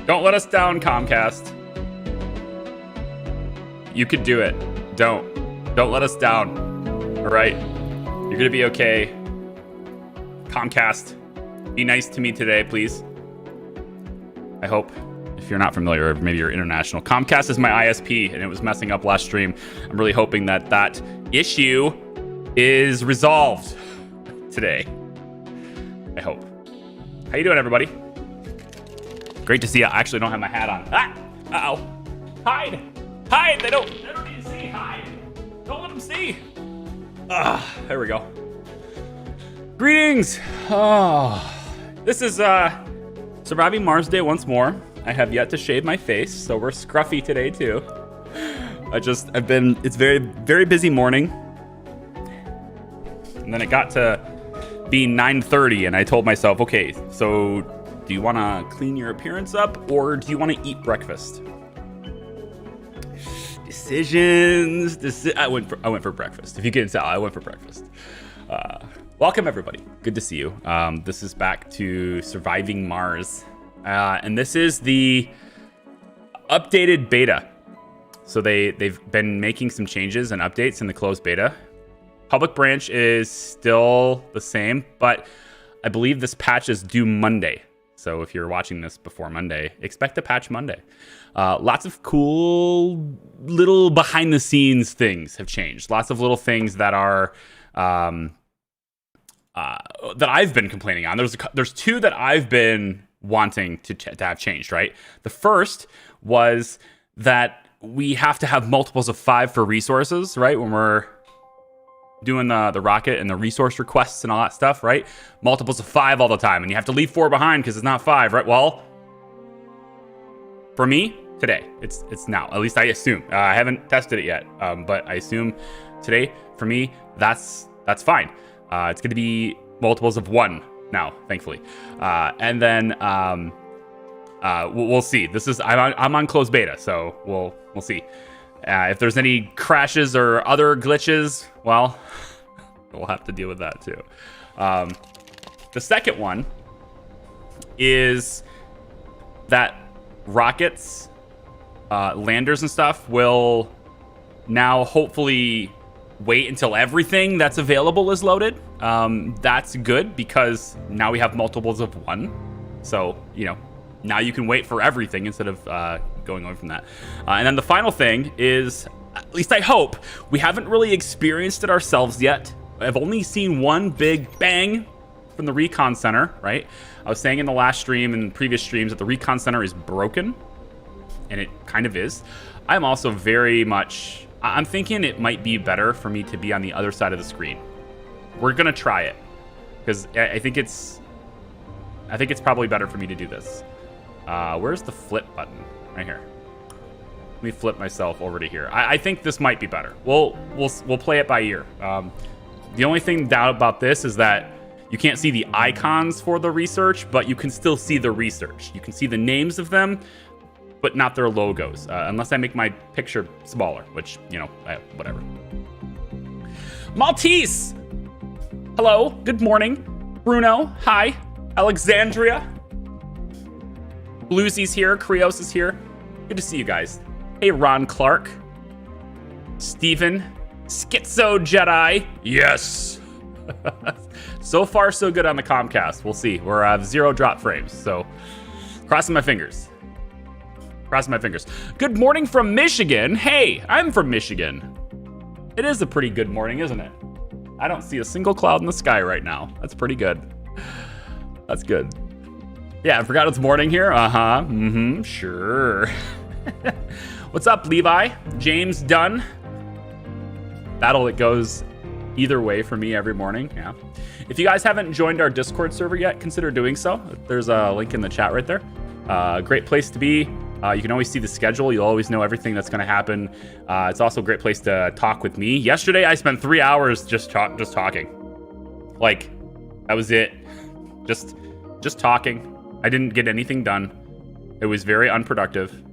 Don't let us down, Comcast. You could do it. Don't let us down. All right? You're going to be okay. Comcast, be nice to me today, please. I hope. If you're not familiar, or maybe you're international, Comcast is my ISP, and it was messing up last stream. I'm really hoping that issue is resolved today. I hope. How you doing, everybody? Great to see you. I actually don't have my hat on. Ah! Uh-oh. Hide! Hide! They don't need to see. Hide! Don't let them see. There we go. Greetings! Oh, this is Surviving Mars Day once more. I have yet to shave my face, so we're scruffy today too. It's very, very busy morning. And then it got to be 9:30 and I told myself, okay, so do you want to clean your appearance up or do you want to eat breakfast? Decisions. I went for breakfast. If you couldn't tell, I went for breakfast. Welcome everybody. Good to see you. This is back to Surviving Mars. And this is the updated beta. So they've been making some changes and updates in the closed beta. Public branch is still the same, but I believe this patch is due Monday. So if you're watching this before Monday, expect a patch Monday. Lots of cool little behind the scenes things have changed. Lots of little things that are that I've been complaining on. There's two that I've been wanting to have changed, right? The first was that we have to have multiples of 5 for resources, right? When we're doing the rocket and the resource requests and all that stuff, right? Multiples of 5 all the time, and you have to leave 4 behind because it's not 5, right? Well, for me, today, it's now. At least I assume. I haven't tested it yet, but I assume today, for me, that's fine. It's going to be multiples of 1 now, thankfully. And then we'll see. I'm on closed beta, so we'll see. If there's any crashes or other glitches, well, we'll have to deal with that too. The second one is that rockets, landers and stuff will now hopefully wait until everything that's available is loaded. That's good because now we have multiples of 1. So, now you can wait for everything instead of going away from that. And then the final thing is, at least I hope, we haven't really experienced it ourselves yet. I've only seen one big bang from the Recon Center, right? I was saying in the last stream and previous streams that the Recon Center is broken, and it kind of is. I'm also I'm thinking it might be better for me to be on the other side of the screen. We're gonna try it, because I think it's probably better for me to do this. Where's the flip button? Right here. Let me flip myself over to here. I think this might be better. We'll play it by ear. The only thing doubt about this is that you can't see the icons for the research, but you can still see the research. You can see the names of them, but not their logos, unless I make my picture smaller, which, whatever. Maltese! Hello, good morning. Bruno, hi. Alexandria. Bluesy's here, Krios is here. Good to see you guys. Hey, Ron Clark. Steven. Schizo Jedi. Yes! So far, so good on the Comcast. We'll see. We're at 0 drop frames, so crossing my fingers. Crossing my fingers. Good morning from Michigan. Hey, I'm from Michigan. It is a pretty good morning, isn't it? I don't see a single cloud in the sky right now. That's pretty good. That's good. Yeah, I forgot it's morning here. Uh-huh. Mm-hmm. Sure. What's up, Levi? James Dunn. It goes either way for me every morning. Yeah. If you guys haven't joined our Discord server yet, consider doing so. There's a link in the chat right there. Great place to be. You can always see the schedule. You'll always know everything that's going to happen. It's also a great place to talk with me. Yesterday, I spent 3 hours just talking. Like, that was it. Just talking. I didn't get anything done. It was very unproductive,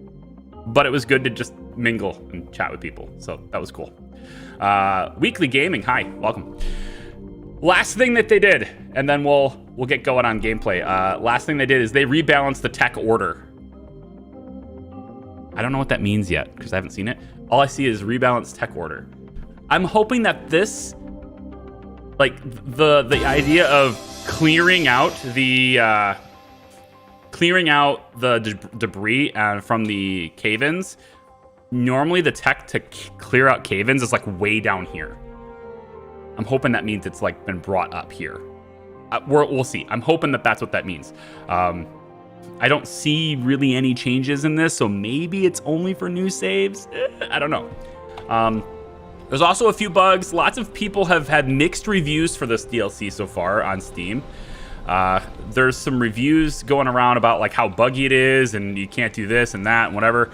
but it was good to just mingle and chat with people. So that was cool. Weekly Gaming, hi, welcome. Last thing that they did, and then we'll get going on gameplay. Last thing they did is they rebalanced the tech order. I don't know what that means yet because I haven't seen it. All I see is rebalanced tech order. I'm hoping that this, like the idea of clearing out the debris from the cave-ins. Normally the tech to clear out cave-ins is like way down here. I'm hoping that means it's like been brought up here. We'll see. I'm hoping that that's what that means. I don't see really any changes in this, so maybe it's only for new saves. I don't know. There's also a few bugs. Lots of people have had mixed reviews for this DLC so far on Steam. There's some reviews going around about like how buggy it is and you can't do this and that and whatever.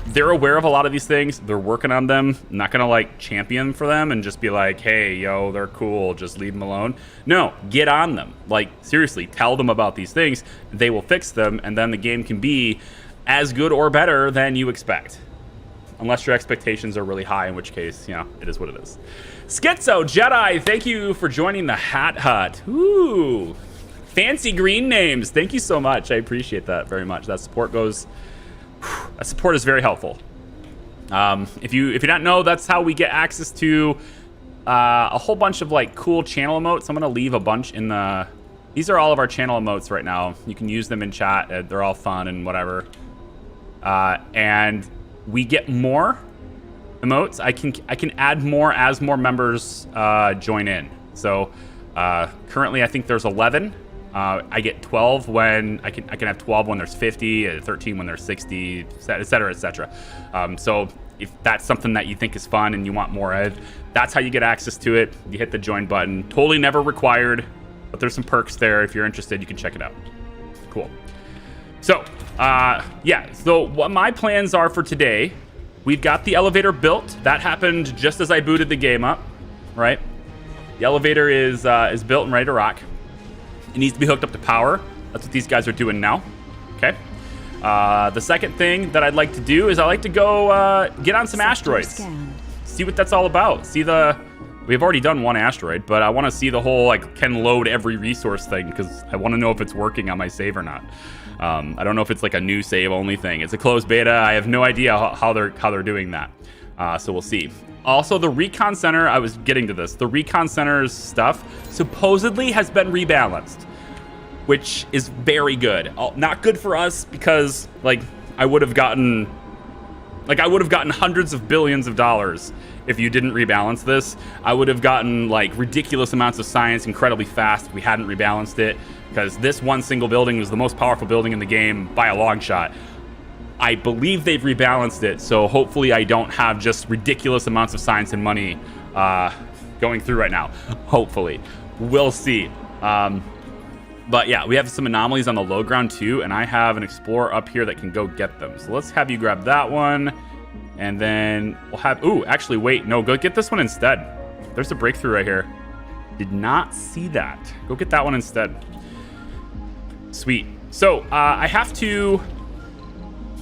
They're aware of a lot of these things. They're working on them. I'm not gonna like champion for them and just be like, hey, yo, they're cool, just leave them alone. No, get on them. Like seriously, tell them about these things. They will fix them, and then the game can be as good or better than you expect. Unless your expectations are really high, in which case, you know, it is what it is. Schizo Jedi, thank you for joining the Hat Hut. Ooh, fancy green names. Thank you so much. I appreciate that very much. That support is very helpful. If you don't know, that's how we get access to a whole bunch of like cool channel emotes. I'm gonna leave a bunch in the. These are all of our channel emotes right now. You can use them in chat. They're all fun and whatever. And we get more emotes. I can add more as more members join in. So currently I think there's 11. I get 12 when I can have 12 when there's 50, 13 when there's 60, et cetera, et cetera. So if that's something that you think is fun and you want more of, that's how you get access to it. You hit the join button. Totally never required, but there's some perks there. If you're interested, you can check it out. Cool. So yeah, so what my plans are for today, we've got the elevator built. That happened just as I booted the game up, right? The elevator is built and ready to rock. It needs to be hooked up to power. That's what these guys are doing now, okay? The second thing that I'd like to do is I like to go get on some asteroids. See what that's all about. We've already done one asteroid, but I want to see the whole, like, can load every resource thing because I want to know if it's working on my save or not. I don't know if it's like a new save only thing. It's a closed beta. I have no idea how they're doing that. So we'll see. Also, the Recon Center, I was getting to this. The Recon Center's stuff supposedly has been rebalanced, which is very good. Not good for us because like I would have gotten hundreds of billions of dollars if you didn't rebalance this. I would have gotten like ridiculous amounts of science incredibly fast if we hadn't rebalanced it, because this one single building was the most powerful building in the game by a long shot. I believe they've rebalanced it, so hopefully I don't have just ridiculous amounts of science and money going through right now. Hopefully. We'll see. But yeah, we have some anomalies on the low ground too, and I have an explorer up here that can go get them. So let's have you grab that one, and then we'll have... Ooh, actually, wait. No, go get this one instead. There's a breakthrough right here. Did not see that. Go get that one instead. Sweet. So I have to...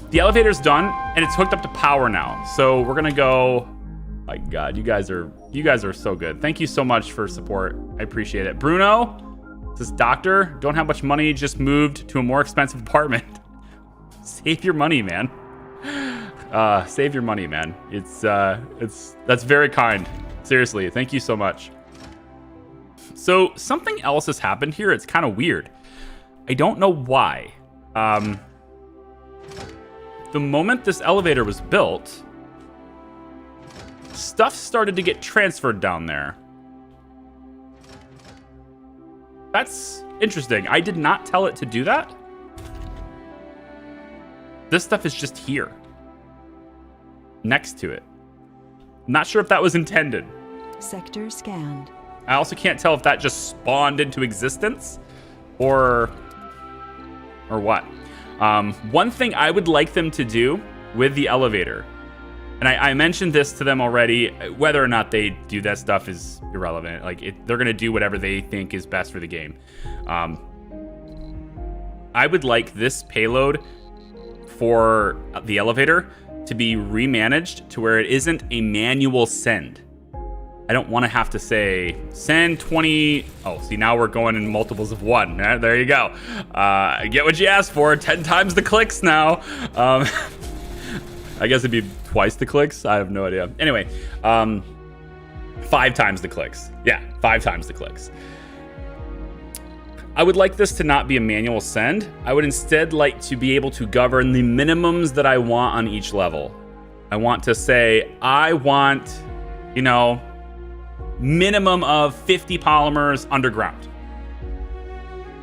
The elevator's done, and it's hooked up to power now. So we're gonna go... My God, you guys are so good. Thank you so much for support. I appreciate it. Bruno, this doctor, don't have much money, just moved to a more expensive apartment. Save your money, man. Save your money, man. That's very kind. Seriously, thank you so much. So something else has happened here. It's kind of weird. I don't know why. The moment this elevator was built, stuff started to get transferred down there. That's interesting. I did not tell it to do that. This stuff is just here, next to it. Not sure if that was intended. Sector scanned. I also can't tell if that just spawned into existence or what. One thing I would like them to do with the elevator, and I mentioned this to them already, whether or not they do that stuff is irrelevant. Like, they're going to do whatever they think is best for the game. I would like this payload for the elevator to be remanaged to where it isn't a manual send. I don't want to have to say send 20. Oh, see, now we're going in multiples of 1. There you go. Get what you asked for. 10 times the clicks now. I guess it'd be twice the clicks. I have no idea. Anyway, 5 times the clicks. Yeah, 5 times the clicks. I would like this to not be a manual send. I would instead like to be able to govern the minimums that I want on each level. I want to say, I want, you know, minimum of 50 polymers underground.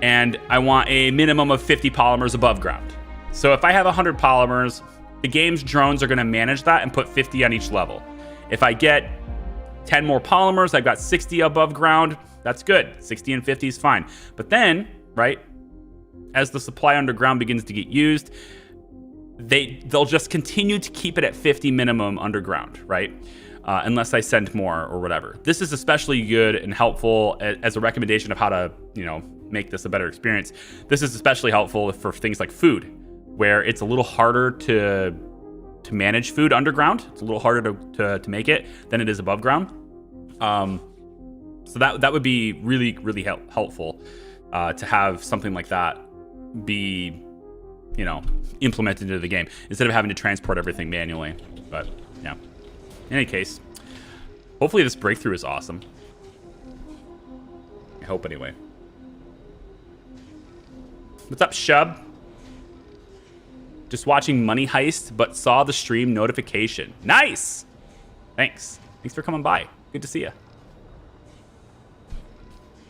And I want a minimum of 50 polymers above ground. So if I have 100 polymers, the game's drones are gonna manage that and put 50 on each level. If I get 10 more polymers, I've got 60 above ground. That's good. 60 and 50 is fine. But then, right, as the supply underground begins to get used, they'll just continue to keep it at 50 minimum underground, right? Unless I send more or whatever. This is especially good and helpful as a recommendation of how to, you know, make this a better experience. This is especially helpful for things like food, where it's a little harder to manage food underground. It's a little harder to make it than it is above ground. So that would be really, really helpful to have something like that be, you know, implemented into the game instead of having to transport everything manually. But yeah, in any case, hopefully this breakthrough is awesome. I hope anyway. What's up, Shub? Just watching Money Heist, but saw the stream notification. Nice! Thanks for coming by. Good to see you.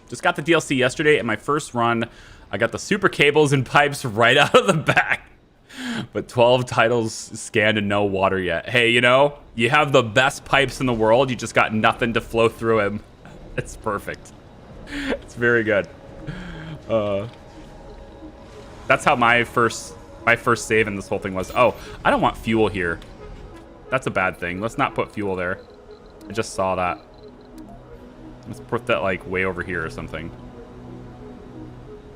Just got the DLC yesterday, and my first run, I got the super cables and pipes right out of the back. But 12 titles scanned and no water yet. Hey, you know, you have the best pipes in the world. You just got nothing to flow through them. It's perfect. It's very good. That's how my first save in this whole thing was. Oh, I don't want fuel here. That's a bad thing. Let's not put fuel there. I just saw that. Let's put that like way over here or something.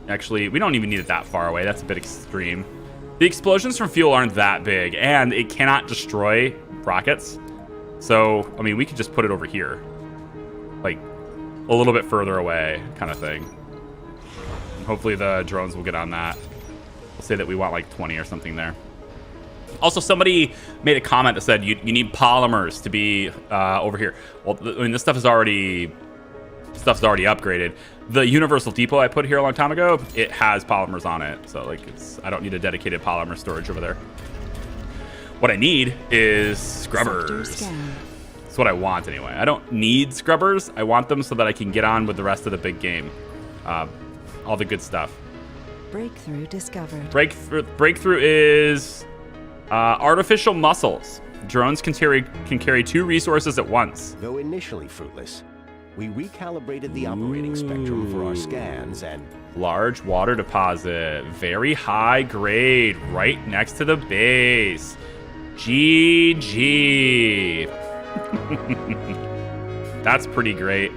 Actually, we don't even need it that far away. That's a bit extreme. The explosions from fuel aren't that big, and it cannot destroy rockets. So, I mean, we could just put it over here. Like, a little bit further away kind of thing. And hopefully the drones will get on that. We'll say that we want like 20 or something there. Also, somebody made a comment that said you need polymers to be over here. Well, I mean, this stuff is already upgraded. The Universal Depot I put here a long time ago, it has polymers on it. So like I don't need a dedicated polymer storage over there. What I need is scrubbers. That's what I want anyway. I don't need scrubbers. I want them so that I can get on with the rest of the big game. All the good stuff. Breakthrough discovered. Breakthrough is artificial muscles. Drones can carry 2 resources at once. Though initially fruitless, we recalibrated the operating spectrum for our scans and... Large water deposit. Very high grade. Right next to the base. GG. That's pretty great.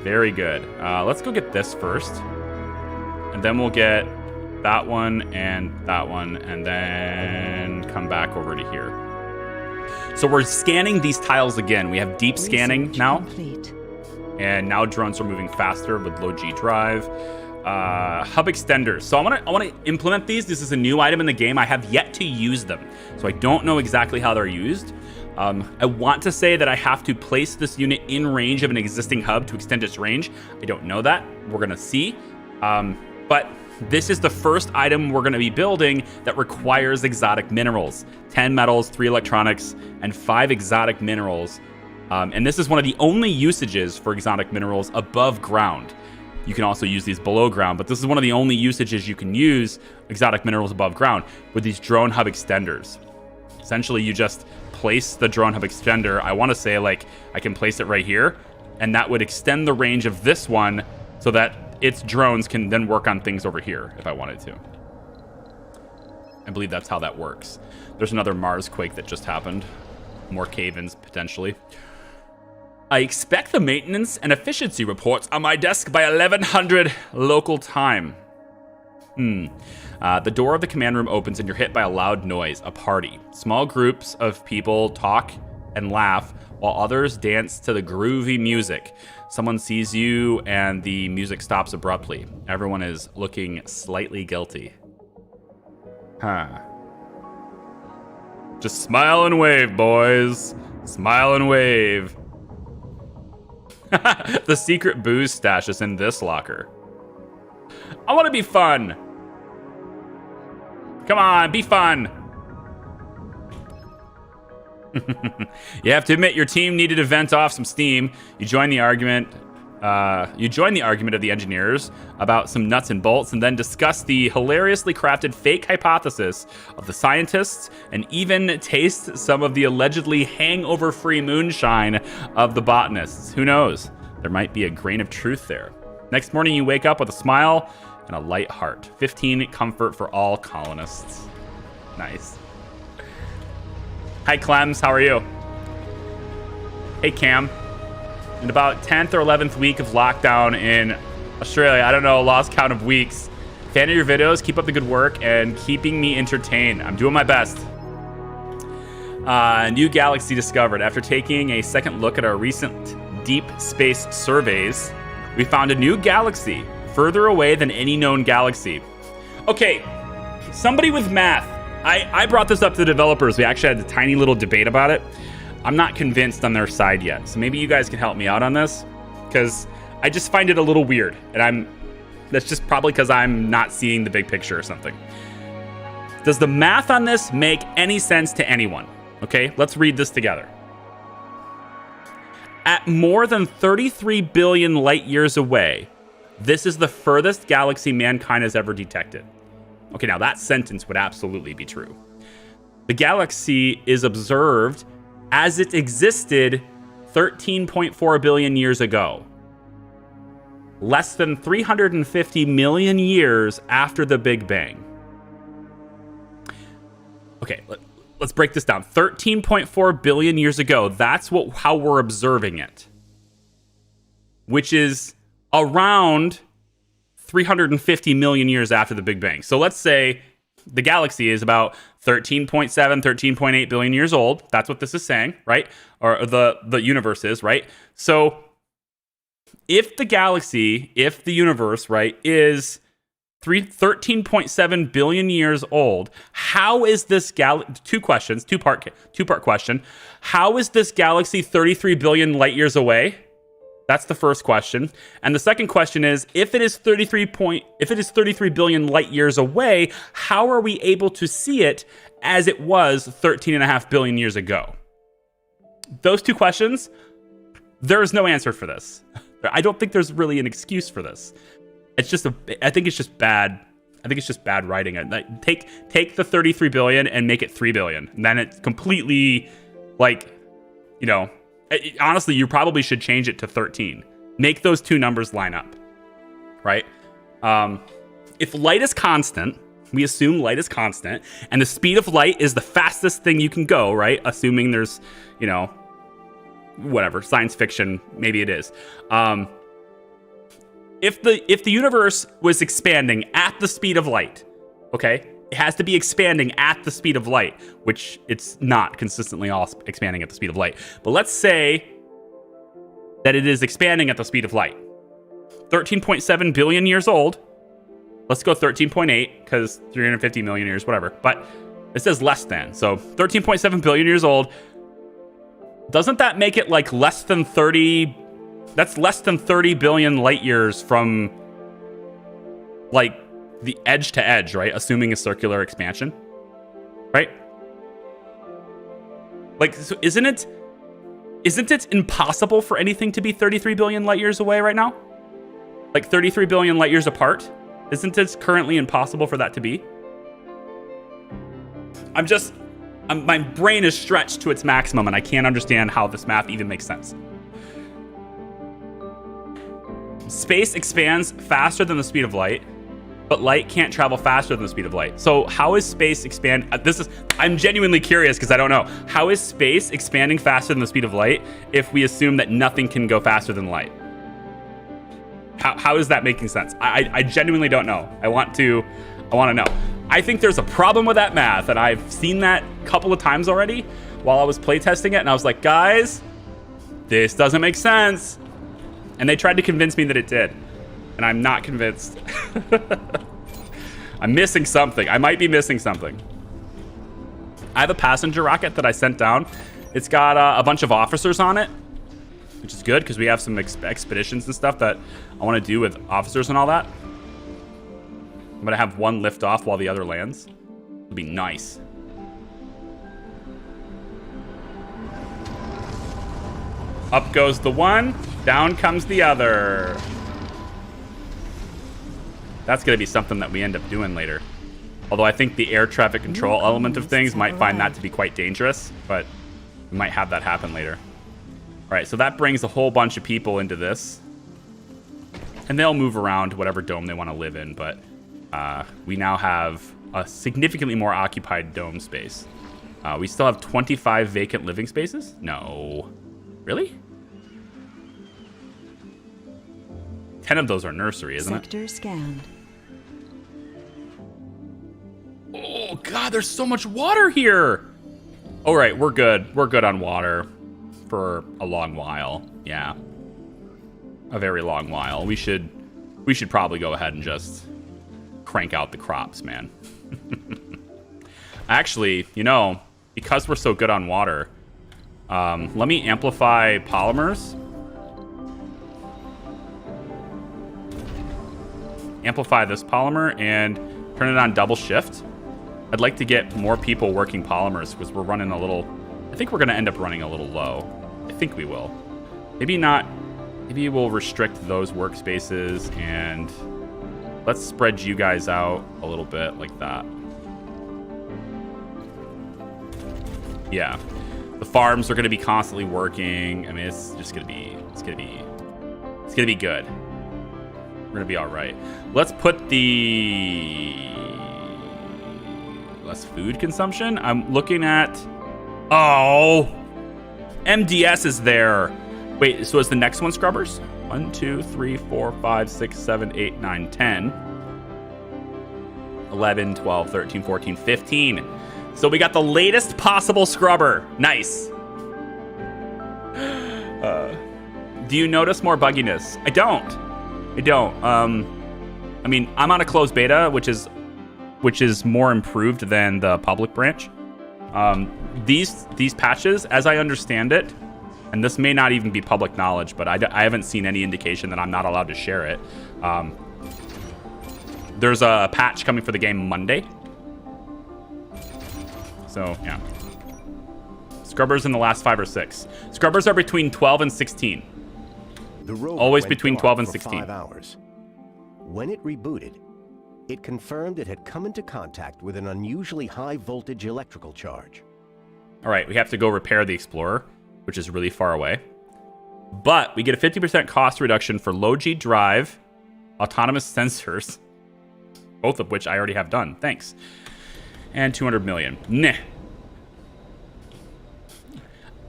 Very good. Let's go get this first. And then we'll get that one, and then come back over to here. So we're scanning these tiles again. We have deep scanning now. Complete. And now drones are moving faster with low G drive. Hub extenders. So I want to implement these. This is a new item in the game. I have yet to use them, so I don't know exactly how they're used. I want to say that I have to place this unit in range of an existing hub to extend its range. I don't know that. We're gonna see. But this is the first item we're going to be building that requires exotic minerals. 10 metals, 3 electronics, and 5 exotic minerals. And this is one of the only usages for exotic minerals above ground. You can also use these below ground, but this is one of the only usages you can use exotic minerals above ground with these drone hub extenders. Essentially, you just place the drone hub extender. I want to say, like, I can place it right here, and that would extend the range of this one so that its drones can then work on things over here if I wanted to. I believe that's how that works. There's another Mars quake that just happened. More cave-ins, potentially. I expect the maintenance and efficiency reports on my desk by 1100 local time. The door of the command room opens and you're hit by a loud noise, a party. Small groups of people talk and laugh while others dance to the groovy music. Someone sees you and the music stops abruptly. Everyone is looking slightly guilty. Just smile and wave, boys. Smile and wave. The secret booze stash is in this locker. I want to be fun. Come on, be fun. You have to admit your team needed to vent off some steam. You join the argument. Of the engineers about some nuts and bolts, and then discuss the hilariously crafted fake hypothesis of the scientists, and even taste some of the allegedly hangover-free moonshine of the botanists. Who knows? There might be a grain of truth there. Next morning, you wake up with a smile and a light heart. 15 comfort for all colonists. Nice. Hi, Clems. How are you? Hey, Cam. In about 10th or 11th week of lockdown in Australia. I don't know, lost count of weeks. Fan of your videos. Keep up the good work and keeping me entertained. I'm doing my best. New galaxy discovered. After taking a second look at our recent deep space surveys, we found a new galaxy further away than any known galaxy. Okay, somebody with math. I brought this up to the developers. We actually had a tiny little debate about it. I'm not convinced on their side yet. So maybe you guys can help me out on this, because I just find it a little weird. And that's just probably because I'm not seeing the big picture or something. Does the math on this make any sense to anyone? Okay, let's read this together. At more than 33 billion light years away, this is the furthest galaxy mankind has ever detected. Okay, now that sentence would absolutely be true. The galaxy is observed as it existed 13.4 billion years ago. Less than 350 million years after the Big Bang. Okay, let's break this down. 13.4 billion years ago, that's how we're observing it. Which is around 350 million years after the Big Bang. So let's say the galaxy is about 13.7, 13.8 billion years old. That's what this is saying, right? Or the universe is, right? So if the universe, right, is 13.7 billion years old, how is this two-part question. How is this galaxy 33 billion light years away? That's the first question. And the second question is, if it is 33 billion light years away, how are we able to see it as it was 13.5 billion years ago? Those two questions, there is no answer for this. I don't think there's really an excuse for this. I think it's just bad. I think it's just bad writing. Take the 33 billion and make it 3 billion. And then it's completely, honestly, you probably should change it to 13. Make those two numbers line up, right? If light is constant, we assume light is constant, and the speed of light is the fastest thing you can go, right? Assuming there's, whatever, science fiction, maybe it is. If the universe was expanding at the speed of light, okay, it has to be expanding at the speed of light, which it's not consistently all expanding at the speed of light. But let's say that it is expanding at the speed of light. 13.7 billion years old. Let's go 13.8 because 350 million years, whatever. But it says less than. So 13.7 billion years old. Doesn't that make it like less than 30? That's less than 30 billion light years from like the edge to edge, right? Assuming a circular expansion, right? Like, so isn't it impossible for anything to be 33 billion light years away right now? Like 33 billion light years apart? Isn't it currently impossible for that to be? My brain is stretched to its maximum and I can't understand how this math even makes sense. Space expands faster than the speed of light, but light can't travel faster than the speed of light. So how is space expand? I'm genuinely curious because I don't know. How is space expanding faster than the speed of light if we assume that nothing can go faster than light? How is that making sense? I genuinely don't know. I want to know. I think there's a problem with that math, and I've seen that a couple of times already while I was playtesting it, and I was like, guys, this doesn't make sense. And they tried to convince me that it did, and I'm not convinced. I'm missing something. I might be missing something. I have a passenger rocket that I sent down. It's got a bunch of officers on it, which is good because we have some expeditions and stuff that I want to do with officers and all that. I'm going to have one lift off while the other lands. It'll be nice. Up goes the one, down comes the other. That's going to be something that we end up doing later. Although I think the air traffic control element of things might find that to be quite dangerous, but we might have that happen later. All right, so that brings a whole bunch of people into this. And they'll move around to whatever dome they want to live in, but we now have a significantly more occupied dome space. We still have 25 vacant living spaces? No. Really? 10 of those are nursery, isn't it? Sector scanned. Oh, God, there's so much water here. All right, we're good. We're good on water for a long while. Yeah. A very long while. We should probably go ahead and just crank out the crops, man. Actually, you know, because we're so good on water, let me amplify polymers. Amplify this polymer and turn it on double shift. I'd like to get more people working polymers because we're running a little... I think we're going to end up running a little low. I think we will. Maybe not. Maybe we'll restrict those workspaces and let's spread you guys out a little bit like that. Yeah. The farms are going to be constantly working. I mean, it's just going to be... It's going to be good. We're going to be all right. Let's put the... less food consumption. I'm looking at... Oh! MDS is there. Wait, so is the next one scrubbers? 1, 2, 3, 4, 5, 6, 7, 8, 9, 10. 11, 12, 13, 14, 15. So we got the latest possible scrubber. Nice. Do you notice more bugginess? I don't. I mean, I'm on a closed beta, which is more improved than the public branch. These patches, as I understand it, and this may not even be public knowledge, but I haven't seen any indication that I'm not allowed to share it. There's a patch coming for the game Monday. So, yeah. Scrubbers in the last 5 or 6. Scrubbers are between 12 and 16. The rover Always went between dark 12 and for 16. 5 hours. When it rebooted, it confirmed it had come into contact with an unusually high voltage electrical charge. All right, we have to go repair the Explorer, which is really far away. But we get a 50% cost reduction for low G drive, autonomous sensors, both of which I already have done. Thanks. And 200 million. Nah.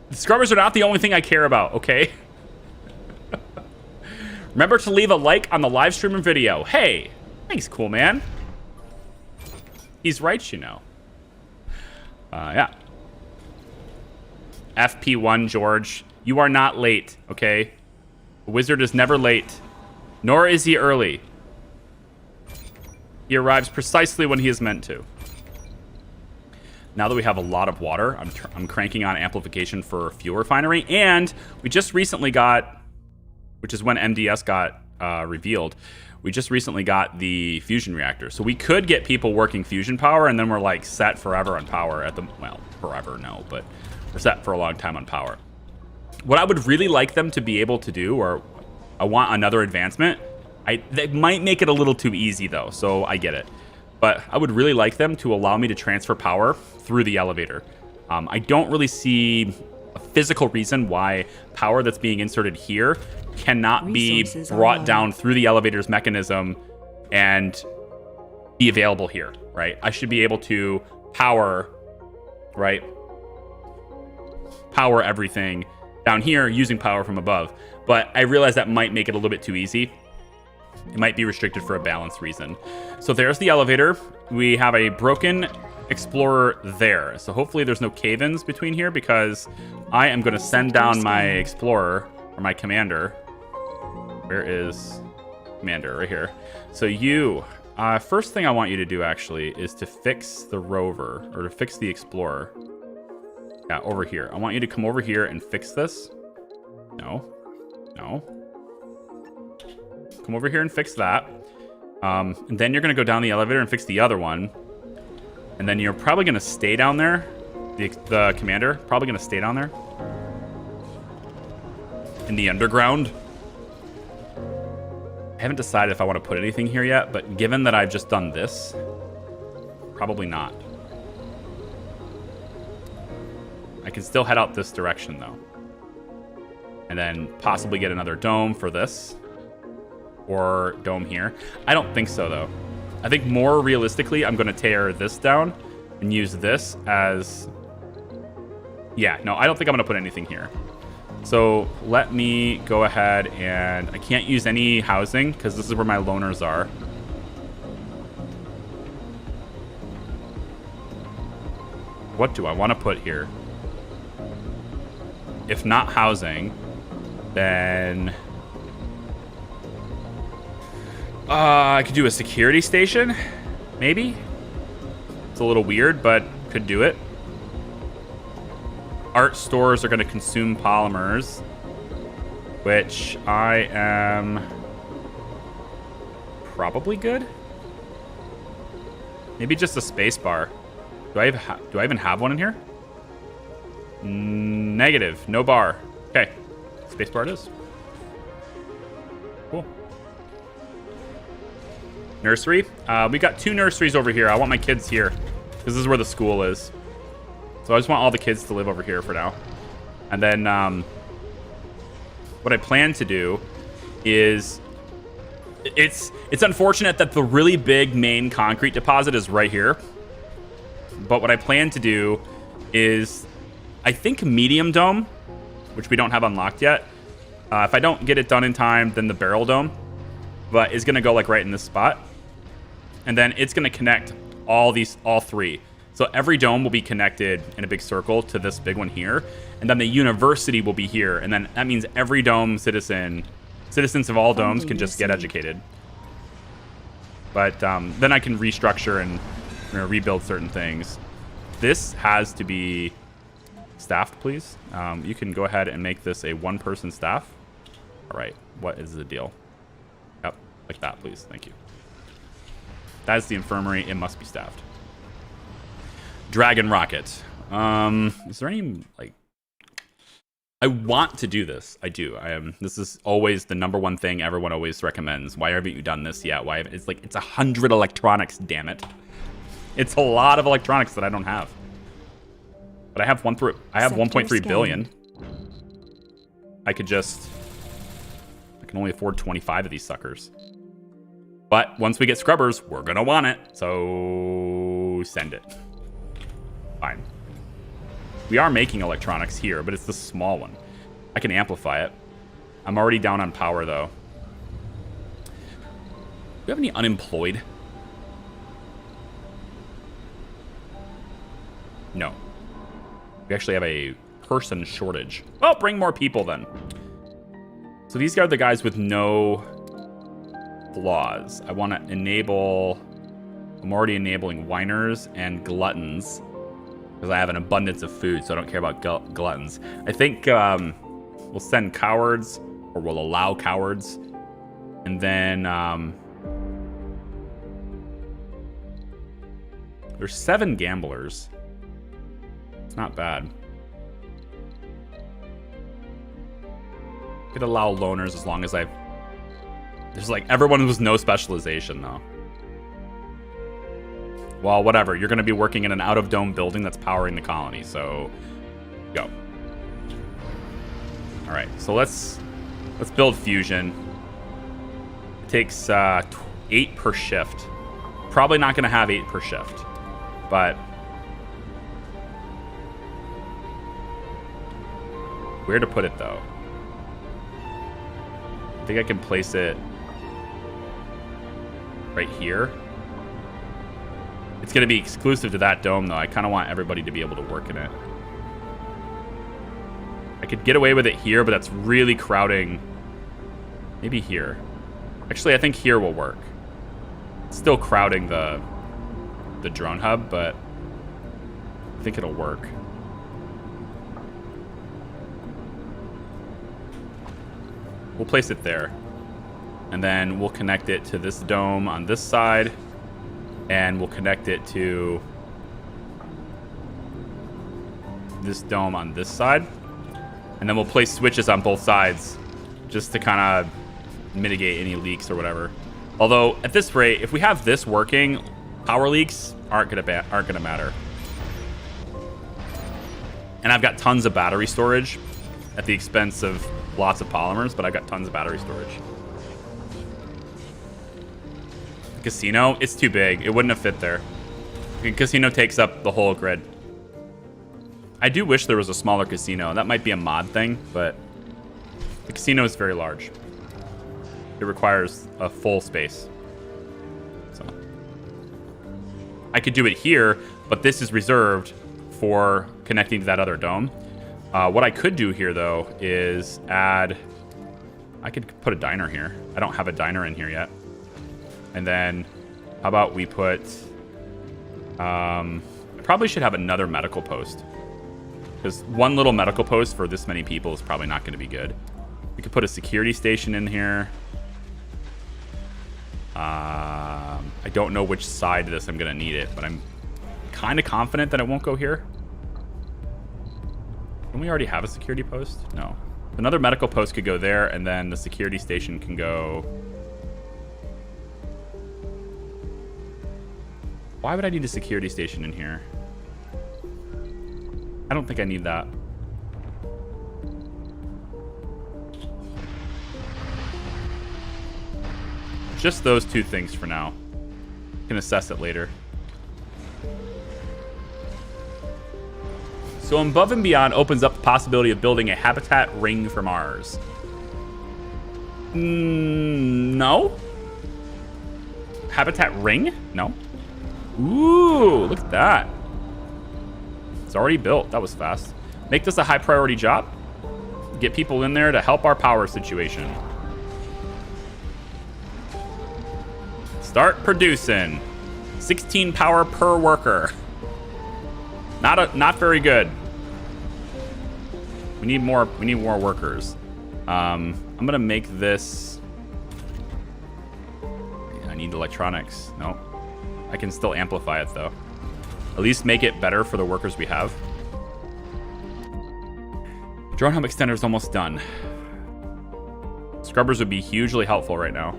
The scrubbers are not the only thing I care about, okay? Remember to leave a like on the live stream and video. Hey, thanks, cool man. He's right, you know. Yeah. FP1, George. You are not late, okay? A wizard is never late, nor is he early. He arrives precisely when he is meant to. Now that we have a lot of water, I'm cranking on amplification for fuel refinery, and we just recently got, which is when MDS got revealed, we just recently got the fusion reactor. So we could get people working fusion power, and then we're like set forever on power at the, well, forever, no, but we're set for a long time on power. What I would really like them to be able to do, or I want another advancement, they might make it a little too easy though, so I get it. But I would really like them to allow me to transfer power through the elevator. I don't really see a physical reason why power that's being inserted here cannot be brought down through the elevator's mechanism and be available here, right? I should be able to power, right? Power everything down here using power from above. But I realize that might make it a little bit too easy. It might be restricted for a balance reason. So there's the elevator. We have a broken Explorer there. So hopefully there's no cave-ins between here, because I am going to send down my Explorer, or my Commander. Where is Commander? Right here. So you First thing I want you to do, actually, is to fix the rover, or to fix the explorer. Yeah, over here. I want you to come over here and fix this. No. No. Come over here and fix that. And then you're going to go down the elevator and fix the other one. And then you're probably going to stay down there. The commander, probably going to stay down there. In the underground. I haven't decided if I want to put anything here yet, but given that I've just done this, probably not. I can still head out this direction, though. And then possibly get another dome for this. Or dome here. I don't think so, though. I think more realistically, I'm going to tear this down and use this as... Yeah, no, I don't think I'm going to put anything here. So let me go ahead and... I can't use any housing because this is where my loners are. What do I want to put here? If not housing, then... I could do a security station, maybe? It's a little weird, but could do it. Art stores are going to consume polymers, which I am probably good. Maybe just a space bar. Do I even have one in here? Negative. No bar. Okay. Space bar it is. Cool. Nursery. We got 2 nurseries over here. I want my kids here because this is where the school is. So I just want all the kids to live over here for now. And then what I plan to do is... It's unfortunate that the really big main concrete deposit is right here. But what I plan to do is... I think medium dome, which we don't have unlocked yet. If I don't get it done in time, then the barrel dome. But it's going to go like right in this spot. And then it's going to connect all 3. So every dome will be connected in a big circle to this big one here. And then the university will be here. And then that means every dome citizens of all domes can just get educated. But then I can restructure and rebuild certain things. This has to be staffed, please. You can go ahead and make this a 1-person staff. All right. What is the deal? Yep. Like that, please. Thank you. That is the infirmary. It must be staffed. Dragon rocket. Is there any, like... I want to do this. I do. This is always the #1 thing everyone always recommends. Why haven't you done this yet? Why? It's like, it's 100 electronics, damn it. It's a lot of electronics that I don't have. But I have 1.3 billion. I can only afford 25 of these suckers. But once we get scrubbers, we're gonna want it. So send it. Fine. We are making electronics here, but it's the small one. I can amplify it. I'm already down on power, though. Do you have any unemployed? No. We actually have a person shortage. Well, bring more people, then. So these are the guys with no flaws. I want to enable... I'm already enabling whiners and gluttons. Because I have an abundance of food, so I don't care about gluttons. I think we'll send cowards, or we'll allow cowards. And then there's 7 gamblers. It's not bad. Could allow loners as long as I've... There's like everyone with no specialization, though. Well, whatever. You're going to be working in an out-of-dome building that's powering the colony, so go. All right, so let's build fusion. It takes 8 per shift. Probably not going to have 8 per shift, but where to put it, though? I think I can place it right here. It's going to be exclusive to that dome, though. I kind of want everybody to be able to work in it. I could get away with it here, but that's really crowding. Maybe here. Actually, I think here will work. Still crowding the drone hub, but I think it'll work. We'll place it there. And then we'll connect it to this dome on this side. And we'll connect it to this dome on this side. And then we'll place switches on both sides just to kind of mitigate any leaks or whatever. Although at this rate, if we have this working, power leaks aren't gonna matter. And I've got tons of battery storage at the expense of lots of polymers, but I've got tons of battery storage. Casino, it's too big. It wouldn't have fit there. The casino takes up the whole grid. I do wish there was a smaller casino. That might be a mod thing, but the casino is very large. It requires a full space. So I could do it here, but this is reserved for connecting to that other dome. What I could do here, though, is add... I could put a diner here. I don't have a diner in here yet. And then, how about we put... I probably should have another medical post. Because one little medical post for this many people is probably not going to be good. We could put a security station in here. I don't know which side of this I'm going to need it, but I'm kind of confident that it won't go here. Don't we already have a security post? No. Another medical post could go there, and then the security station can go... Why would I need a security station in here? I don't think I need that. Just those two things for now. Can assess it later. So Above and Beyond opens up the possibility of building a habitat ring for Mars. No. Habitat ring? No. Ooh, look at that. It's already built. That was fast. Make this a high priority job. Get people in there to help our power situation. Start producing. 16 power per worker. Not very good. We need more workers. I'm gonna make this... I need electronics. No. I can still amplify it, though. At least make it better for the workers we have. Drone hub extender is almost done. Scrubbers would be hugely helpful right now.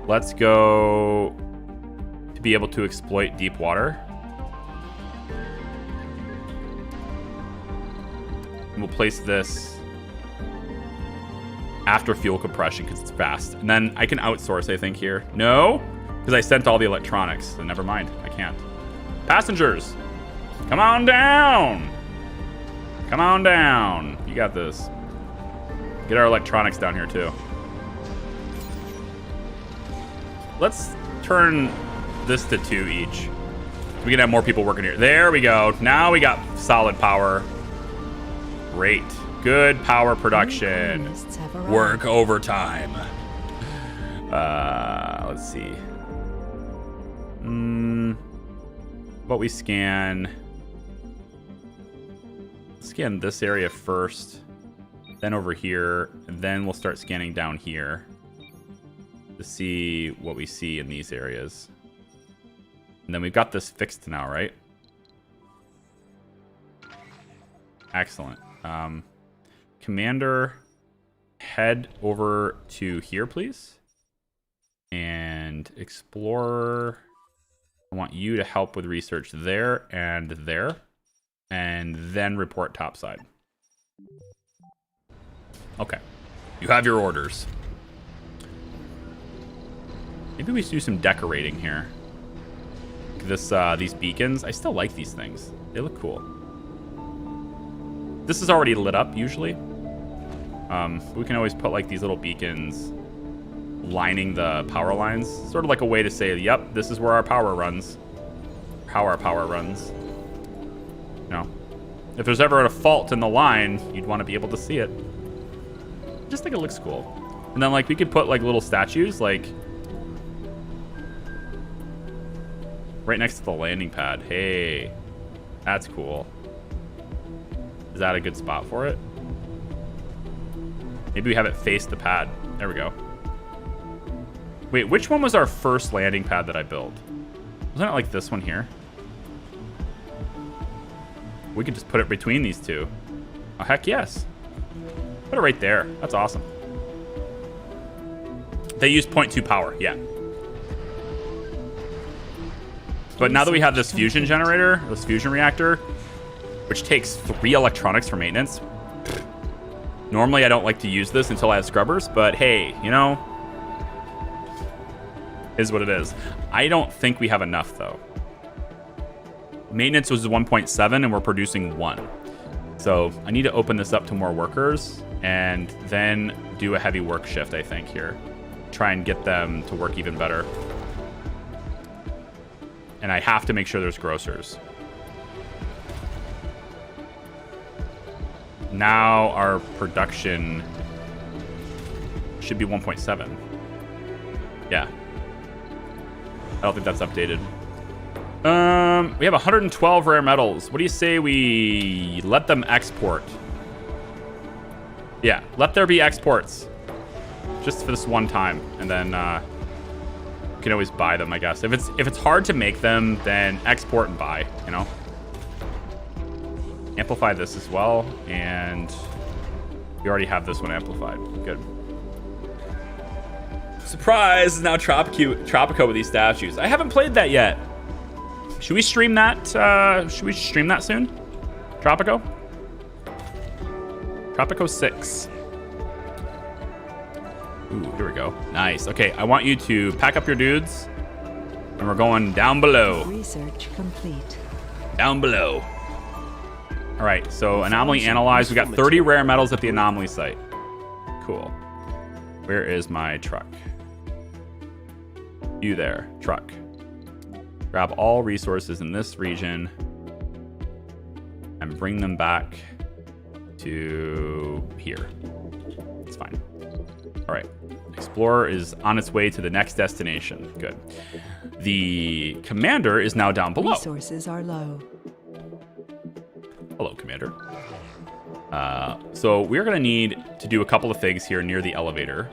Let's go to be able to exploit deep water. And we'll place this after fuel compression because it's fast. And then I can outsource, I think, here. No? Because I sent all the electronics, so never mind. I can't. Passengers, come on down. Come on down. You got this. Get our electronics down here, too. Let's turn this to 2 each. We can have more people working here. There we go. Now we got solid power. Great. Good power production. Work overtime. Let's see. What we scan this area first, then over here, and then we'll start scanning down here to see what we see in these areas. And then we've got this fixed now, right? Excellent. Commander, head over to here, please. And Explorer, I want you to help with research there and there. And then report topside. Okay. You have your orders. Maybe we should do some decorating here. These beacons, I still like these things. They look cool. This is already lit up, usually. We can always put like these little beacons lining the power lines. Sort of like a way to say, yep, this is where our power runs. How our power runs. You know, if there's ever a fault in the line, you'd want to be able to see it. Just think it looks cool. And then like we could put like little statues, like Right next to the landing pad. Hey, that's cool. Is that a good spot for it? Maybe we have it face the pad. There we go. Wait, which one was our first landing pad that I built? Wasn't it like this one here? We could just put it between these two. Oh, heck yes. Put it right there. That's awesome. They use 0.2 power, yeah. But now that we have this fusion generator, this fusion reactor, which takes 3 electronics for maintenance, normally I don't like to use this until I have scrubbers, but hey, you know, is what it is. I don't think we have enough though. Maintenance was 1.7 and we're producing 1. So I need to open this up to more workers and then do a heavy work shift, I think, here. Try and get them to work even better. And I have to make sure there's grocers. Now our production should be 1.7. Yeah. I don't think that's updated. We have 112 rare metals. What do you say we let them export? Yeah, let there be exports. Just for this one time. And then you can always buy them, I guess. If it's hard to make them, then export and buy, you know? Amplify this as well, and we already have this one amplified. Good. Surprise! Now Tropico with these statues. I haven't played that yet. Should we stream that? Should we stream that soon? Tropico? Tropico 6. Ooh, here we go. Nice. Okay, I want you to pack up your dudes, and we're going down below. Research complete. Down below. All right, so anomaly analyzed. We got 30 rare metals at the anomaly site. Cool. Where is my truck? You there, truck. Grab all resources in this region and bring them back to here. It's fine. All right. Explorer is on its way to the next destination. Good. The commander is now down below. Resources are low. Hello, Commander. So we're going to need to do a couple of things here near the elevator.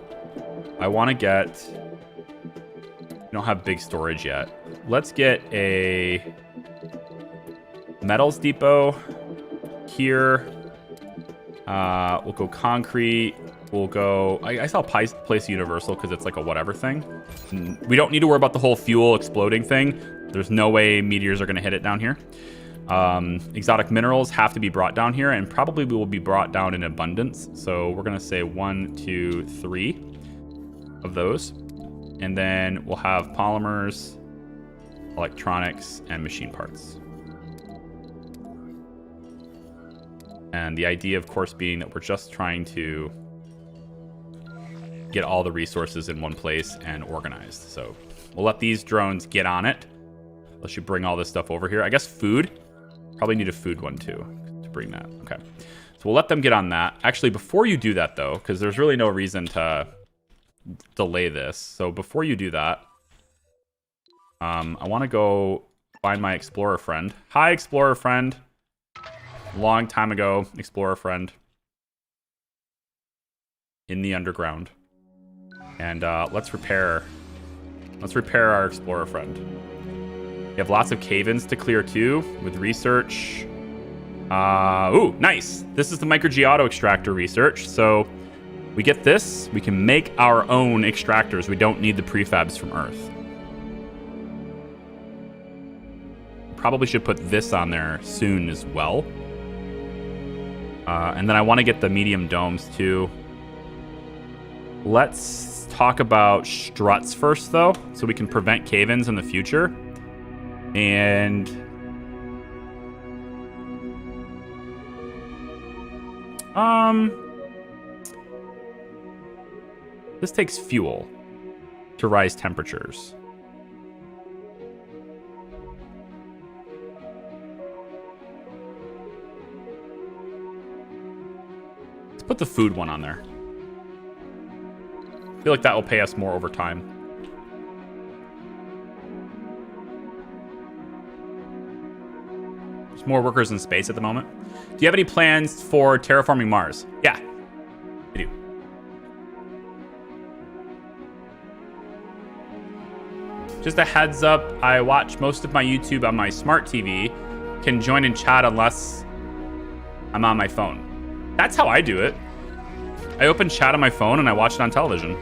I want to get... We don't have big storage yet. Let's get a metals depot here. We'll go concrete. We'll go... I saw place universal because it's like a whatever thing. We don't need to worry about the whole fuel exploding thing. There's no way meteors are going to hit it down here. Exotic minerals have to be brought down here and probably will be brought down in abundance. So we're going to say 1, 2, 3 of those. And then we'll have polymers, electronics, and machine parts. And the idea, of course, being that we're just trying to get all the resources in one place and organized. So we'll let these drones get on it. Let's you bring all this stuff over here. I guess food. Probably need a food one too to bring that. Okay. So we'll let them get on that. Actually, before you do that though, because there's really no reason to delay this. So before you do that, I want to go find my explorer friend. Hi, explorer friend. Long time ago, explorer friend. In the underground. And let's repair our explorer friend. We have lots of cave-ins to clear too with research. Ooh, nice. This is the microgeodo extractor research. So we get this, we can make our own extractors. We don't need the prefabs from Earth. Probably should put this on there soon as well. And then I want to get the medium domes too. Let's talk about struts first though, so we can prevent cave-ins in the future. And this takes fuel to rise temperatures. Let's put the food one on there. I feel like that will pay us more over time. more workers in space at the moment. Do you have any plans for terraforming Mars? Yeah, I do. Just a heads up, I watch most of my YouTube on my smart TV. Can join in chat unless I'm on my phone. That's how I do it. I open chat on my phone and I watch it on television.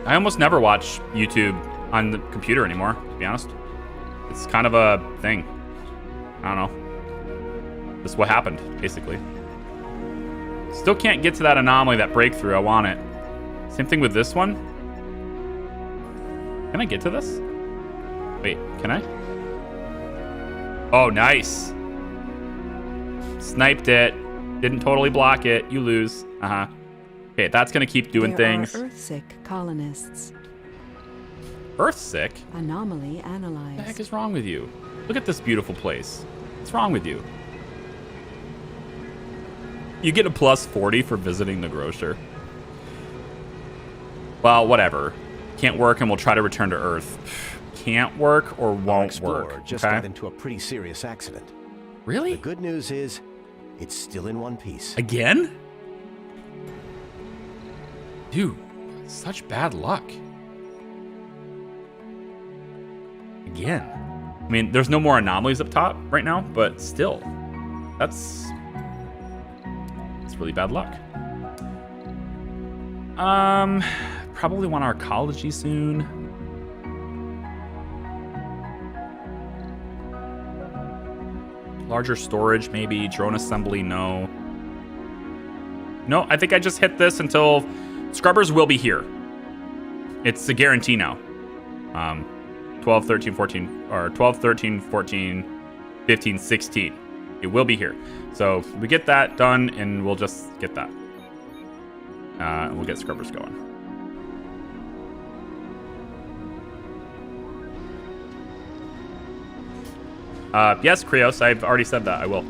I almost never watch YouTube on the computer anymore, to be honest. It's kind of a thing. I don't know. This is what happened, basically. Still can't get to that anomaly, that breakthrough. I want it. Same thing with this one. Can I get to this? Wait, can I? Oh, nice. Sniped it. Didn't totally block it. You lose. Uh-huh. Okay, that's going to keep doing things. There are Earthsick colonists. Earthsick? Anomaly analyzed. What the heck is wrong with you? Look at this beautiful place. What's wrong with you? You get a plus 40 for visiting the grocer. Well, whatever. Can't work and we'll try to return to Earth. Can't work or won't work. Just got into a pretty serious accident. Really? The good news is, it's still in one piece. Again? Dude, such bad luck. Again. I mean, there's no more anomalies up top right now, but still. That's really bad luck. Probably want archaeology soon. Larger storage, maybe. Drone assembly, no. No, I think I just hit this until Scrubbers will be here. It's a guarantee now. 12, 13, 14, or 12, 13, 14, 15, 16. It will be here. So we get that done and we'll just get that. We'll get Scrubbers going. Yes, Krios, I've already said that. I will.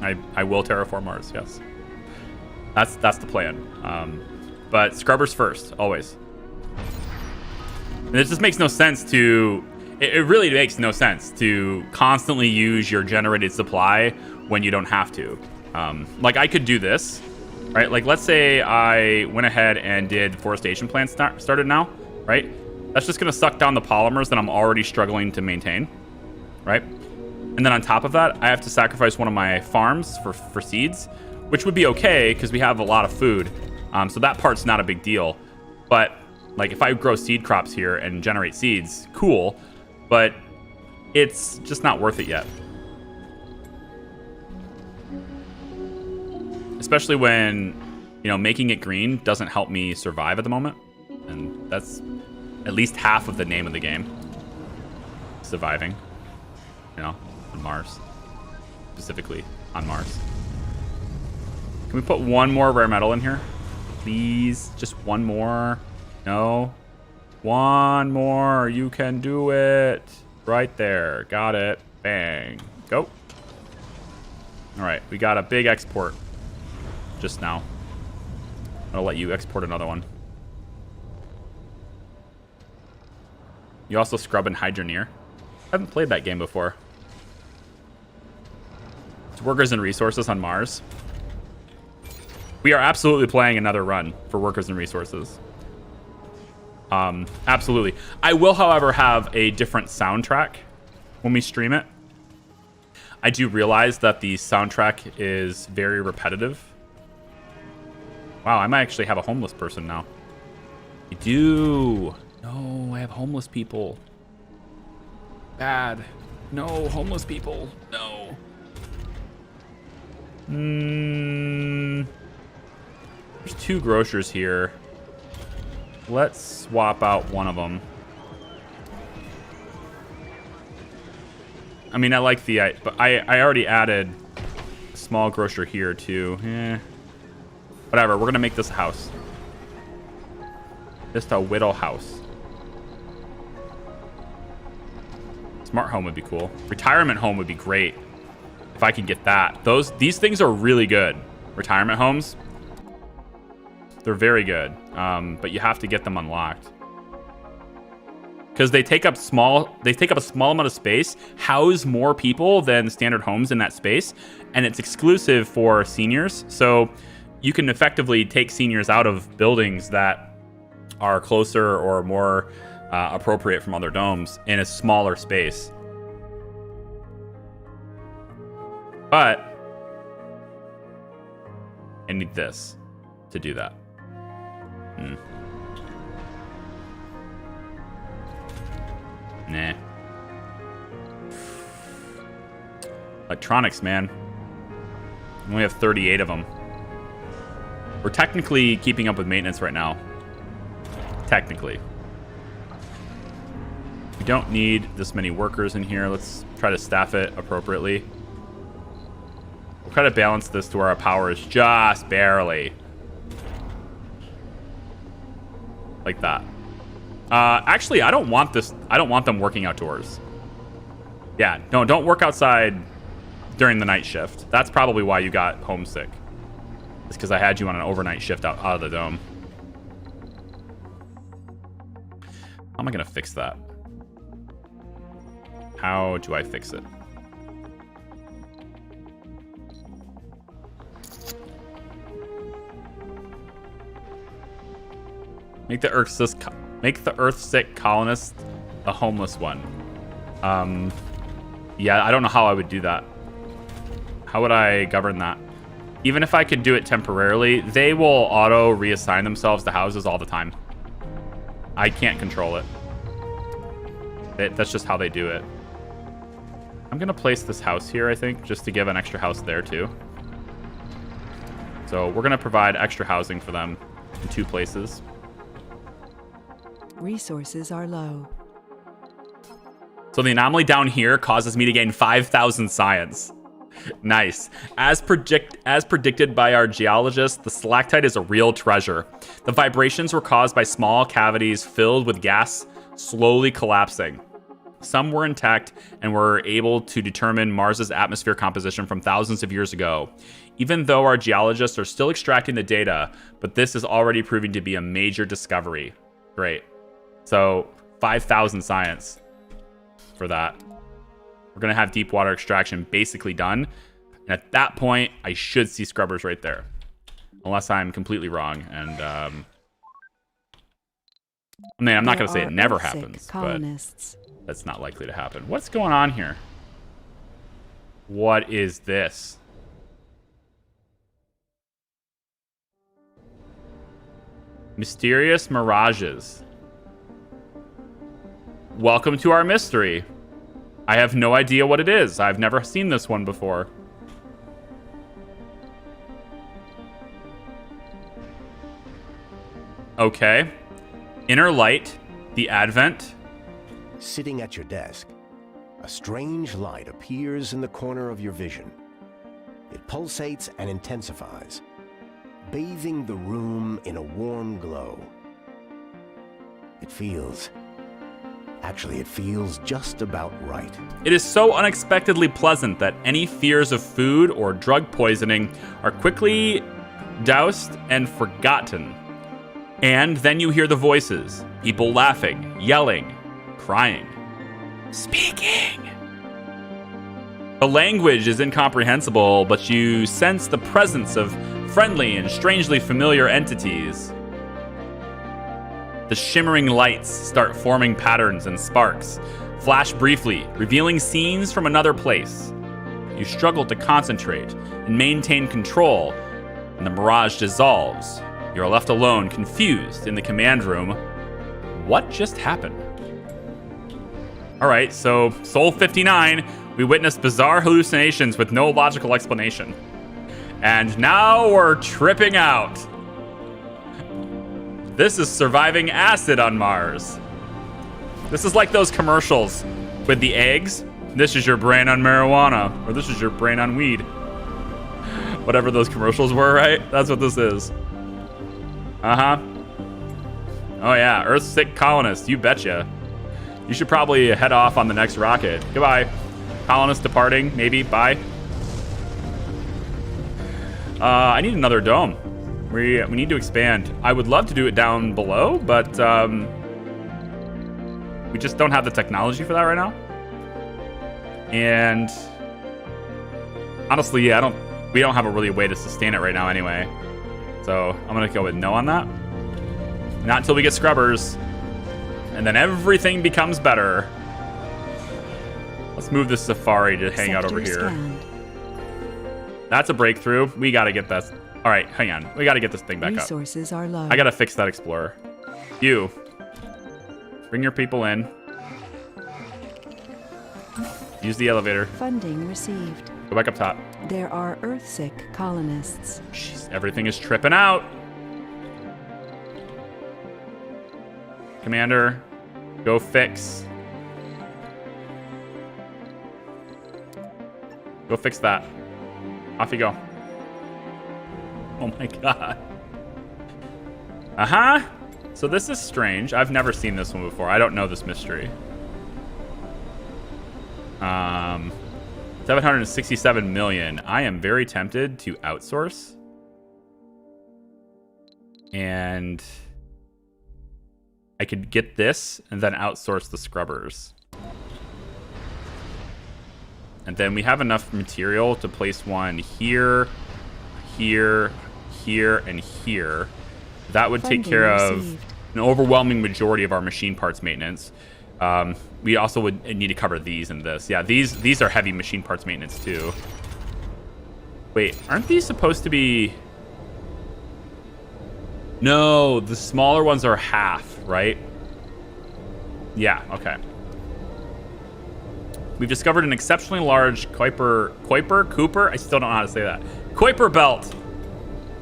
I will terraform Mars, yes. That's the plan. But Scrubbers first, always. And it just makes no sense to... It really makes no sense to constantly use your generated supply when you don't have to. Like, I could do this, right? Like, let's say I went ahead and did forestation plan started now, right? That's just going to suck down the polymers that I'm already struggling to maintain, right? And then on top of that, I have to sacrifice one of my farms for seeds, which would be okay because we have a lot of food. So that part's not a big deal. But like if I grow seed crops here and generate seeds, cool. But it's just not worth it yet. Especially when, you know, making it green doesn't help me survive at the moment. And that's at least half of the name of the game. Surviving. You know, on Mars. Specifically on Mars. Can we put one more rare metal in here? Please, just one more. No. One more. You can do it. Right there. Got it. Bang. Go. All right. We got a big export just now. I'll let you export another one. You also scrub and Hydroneer. I haven't played that game before. It's workers and resources on Mars. We are absolutely playing another run for workers and resources. Absolutely. I will, however, have a different soundtrack when we stream it. I do realize that the soundtrack is very repetitive. Wow, I might actually have a homeless person now. I do. No, I have homeless people. Bad. No, homeless people. No. There's two grocers here. Let's swap out one of them. I mean, I like the... But I already added a small grocer here, too. Whatever, we're going to make this a house. Just a widow house. Smart home would be cool. Retirement home would be great. If I can get that. These things are really good. Retirement homes. They're very good. But you have to get them unlocked. because they take up a small amount of space, house more people than standard homes in that space, and it's exclusive for seniors. So you can effectively take seniors out of buildings that are closer or more appropriate from other domes in a smaller space. But I need this to do that. Nah. Electronics, man. We only have 38 of them. We're technically keeping up with maintenance right now. Technically. We don't need this many workers in here. Let's try to staff it appropriately. We'll try to balance this to where our power is just barely. Like that. Actually, I don't want this. I don't want them working outdoors. Yeah, no, don't work outside during the night shift. That's probably why you got homesick. It's because I had you on an overnight shift out of the dome. How am I going to fix that? How do I fix it? Make the Earth-sick colonist a homeless one. Yeah, I don't know how I would do that. How would I govern that? Even if I could do it temporarily, they will auto reassign themselves to houses all the time. I can't control it. That's just how they do it. I'm gonna place this house here, I think, just to give an extra house there too. So we're gonna provide extra housing for them in 2 places. Resources are low. So the anomaly down here causes me to gain 5,000 science. Nice. As predicted by our geologist, the stalactite is a real treasure. The vibrations were caused by small cavities filled with gas slowly collapsing. Some were intact and were able to determine Mars's atmosphere composition from thousands of years ago. Even though our geologists are still extracting the data, but this is already proving to be a major discovery. Great. So 5,000 science for that. We're going to have deep water extraction basically done. And at that point, I should see scrubbers right there. Unless I'm completely wrong. And, I mean, I'm not going to say it never happens, colonists. but that's not likely to happen. What's going on here? What is this? Mysterious mirages. Welcome to our mystery. I have no idea what it is. I've never seen this one before. Okay. Inner light, the Advent. Sitting at your desk, a strange light appears in the corner of your vision. It pulsates and intensifies, bathing the room in a warm glow. It feels just about right. It is so unexpectedly pleasant that any fears of food or drug poisoning are quickly doused and forgotten. And then you hear the voices, people laughing, yelling, crying, speaking. The language is incomprehensible, but you sense the presence of friendly and strangely familiar entities. The shimmering lights start forming patterns and sparks, flash briefly, revealing scenes from another place. You struggle to concentrate and maintain control, and the mirage dissolves. You're left alone, confused, in the command room. What just happened? Alright, so Soul 59, we witnessed bizarre hallucinations with no logical explanation. And now we're tripping out. This is surviving acid on Mars. This is like those commercials with the eggs. This is your brain on marijuana, or this is your brain on weed. Whatever those commercials were, right? That's what this is. Uh-huh. Oh yeah, Earth-sick colonists, you betcha. You should probably head off on the next rocket. Goodbye. Colonists departing, maybe, bye. I need another dome. We need to expand. I would love to do it down below, but We just don't have the technology for that right now. And honestly, yeah, we don't have a really way to sustain it right now anyway. So I'm gonna go with no on that. Not until we get scrubbers. And then everything becomes better. Let's move this safari to hang out over here. Scanned. That's a breakthrough. We gotta get this. All right, hang on. We gotta get this thing back up. Resources are low. I gotta fix that explorer. You. Bring your people in. Use the elevator. Funding received. Go back up top. There are Earthsick colonists. Jeez, everything is tripping out. Commander, go fix. Go fix that. Off you go. Oh my god. Uh-huh. So this is strange. I've never seen this one before. I don't know this mystery. 767 million. I am very tempted to outsource. And I could get this and then outsource the scrubbers. And then we have enough material to place one here, here, here, and here. That would take care of an overwhelming majority of our machine parts maintenance. We also would need to cover these and this. Yeah, these are heavy machine parts maintenance too. Wait, aren't these supposed to be... No, the smaller ones are half, right? Yeah, okay. We've discovered an exceptionally large Cooper? I still don't know how to say that. Kuiper belt.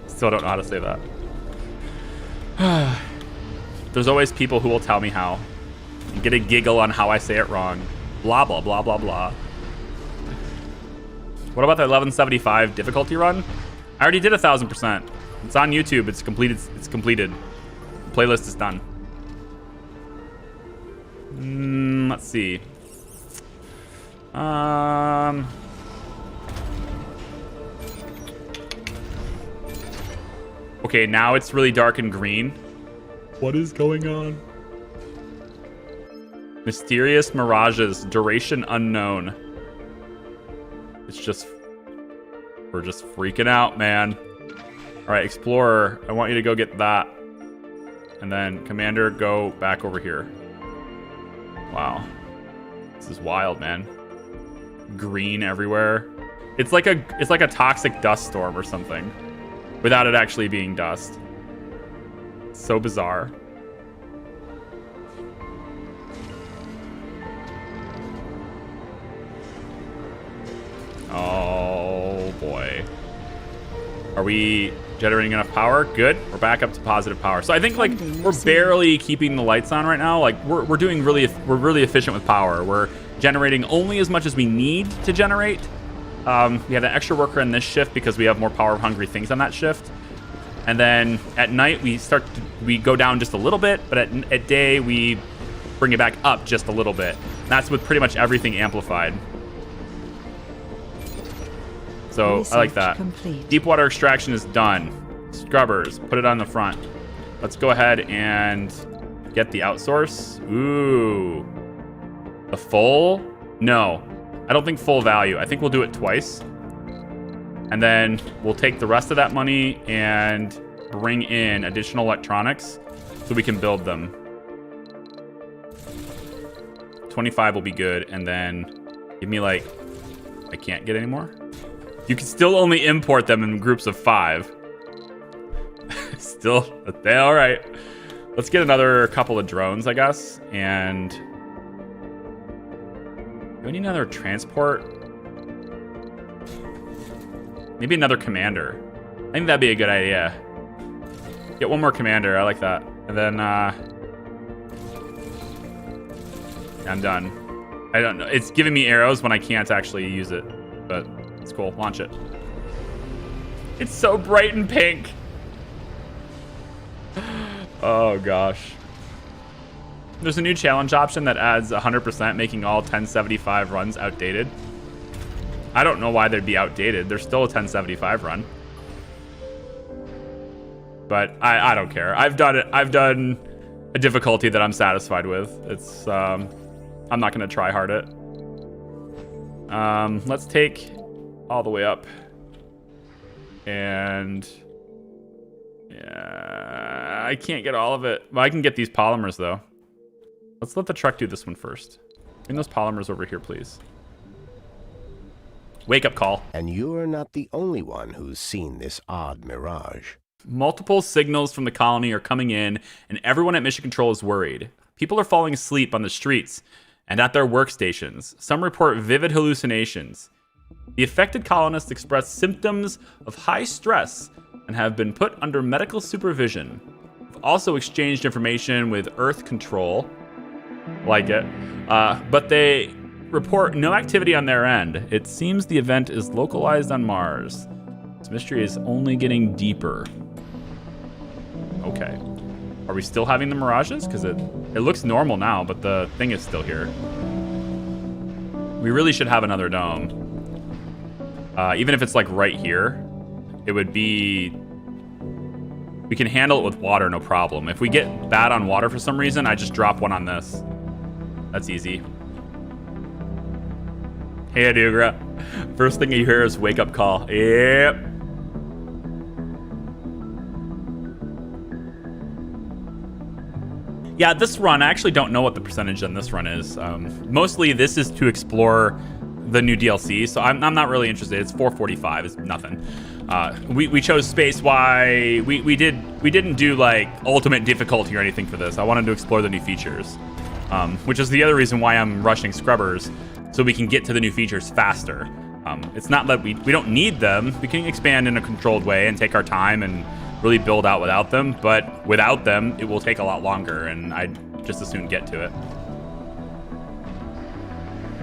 Still don't know how to say that. There's always people who will tell me how. And get a giggle on how I say it wrong. Blah, blah, blah, blah, blah. What about the 1175 difficulty run? I already did 1,000%. It's on YouTube. It's completed. It's completed. The playlist is done. Let's see. Okay, now it's really dark and green. What is going on? Mysterious mirages, duration unknown. It's just... We're just freaking out, man. Alright, Explorer, I want you to go get that. And then, Commander, go back over here. Wow. This is wild, man. Green everywhere. It's like a toxic dust storm or something. Without it actually being dust. It's so bizarre. Oh boy. Are we generating enough power? Good. We're back up to positive power. So I think like we're barely keeping the lights on right now. Like we're really efficient with power. We're generating only as much as we need to generate. We have an extra worker in this shift because we have more power hungry things on that shift. And then at night we go down just a little bit, but at day we bring it back up just a little bit. And that's with pretty much everything amplified. So I like that. Complete. Deep water extraction is done. Scrubbers, put it on the front. Let's go ahead and get the outsource. Ooh. The full? No. I don't think full value. I think we'll do it twice. And then we'll take the rest of that money and bring in additional electronics so we can build them. 25 will be good. And then give me like... I can't get any more? You can still only import them in groups of 5. Still, all right. Let's get another couple of drones, I guess. And do we need another transport? Maybe another commander. I think that'd be a good idea. Get one more commander. I like that. And then I'm done. I don't know. It's giving me arrows when I can't actually use it, but it's cool. Launch it. It's so bright and pink. Oh gosh. There's a new challenge option that adds 100%, making all 1075 runs outdated. I don't know why they'd be outdated. There's still a 1075 run. But I don't care. I've done it. I've done a difficulty that I'm satisfied with. It's I'm not gonna try hard it. Let's take all the way up. And yeah, I can't get all of it. Well, I can get these polymers though. Let's let the truck do this one first. Bring those polymers over here, please. Wake up call. And you're not the only one who's seen this odd mirage. Multiple signals from the colony are coming in, and everyone at Mission Control is worried. People are falling asleep on the streets and at their workstations. Some report vivid hallucinations. The affected colonists express symptoms of high stress and have been put under medical supervision. We've also exchanged information with Earth Control, like it, but they report no activity on their end. It seems the event is localized on Mars. This mystery is only getting deeper. Okay. Are we still having the mirages? Because it looks normal now, but the thing is still here. We really should have another dome. Even if it's like right here, it would be... We can handle it with water, no problem. If we get bad on water for some reason, I just drop one on this. That's easy. Hey, Adugra. First thing you hear is wake up call. Yep. Yeah, this run, I actually don't know what the percentage on this run is. Mostly this is to explore the new DLC, so I'm not really interested. It's 445, it's nothing. We chose space. Why we didn't do like ultimate difficulty or anything for this. I wanted to explore the new features, which is the other reason why I'm rushing scrubbers, so we can get to the new features faster. It's not that we don't need them. We can expand in a controlled way and take our time and really build out without them, but without them it will take a lot longer, and I'd just as soon get to it.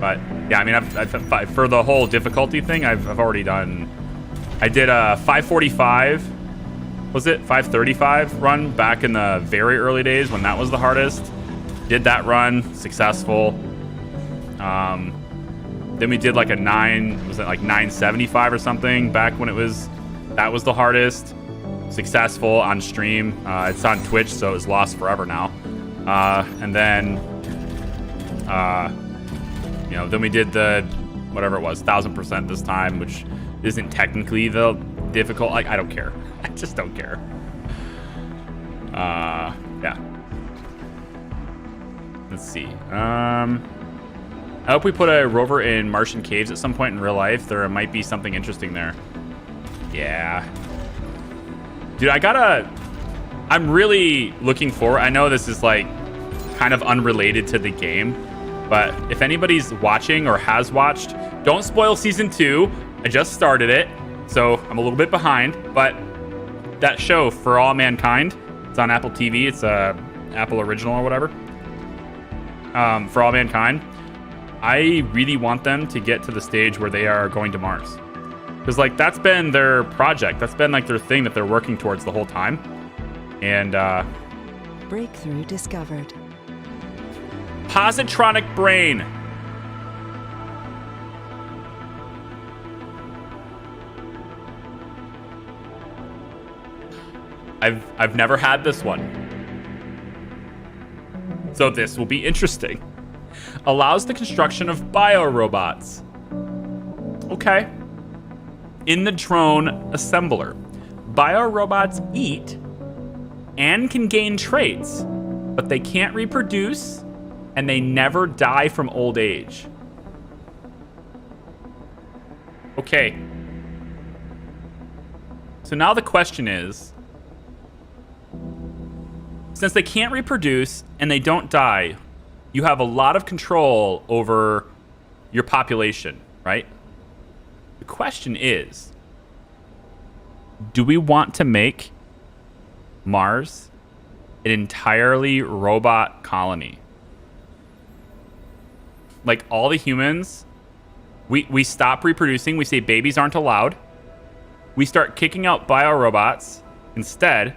But yeah, I mean, I've for the whole difficulty thing, I've already done. I did a 545, was it 535 run back in the very early days when that was the hardest. Did that run, successful. Then we did like a 975 or something back when that was the hardest. Successful on stream. It's on Twitch, so it's lost forever now. And then then we did the whatever it was, 1000% this time, which isn't technically the difficult. Like, I don't care. I just don't care. Yeah. Let's see. I hope we put a rover in Martian caves at some point in real life. There might be something interesting there. Yeah. Dude, I'm really looking forward. I know this is like kind of unrelated to the game, but if anybody's watching or has watched, don't spoil season 2. I just started it, so I'm a little bit behind, but that show, For All Mankind, it's on Apple TV. It's a Apple original or whatever. For All Mankind, I really want them to get to the stage where they are going to Mars. Because, like, that's been their project. That's been, like, their thing that they're working towards the whole time. And, Breakthrough discovered. Positronic brain. I've never had this one. So this will be interesting. Allows the construction of biorobots. Okay. In the drone assembler, biorobots eat and can gain traits, but they can't reproduce and they never die from old age. Okay. So now the question is, since they can't reproduce and they don't die, you have a lot of control over your population, right? The question is, do we want to make Mars an entirely robot colony? Like, all the humans, we stop reproducing. We say babies aren't allowed. We start kicking out biorobots. Instead,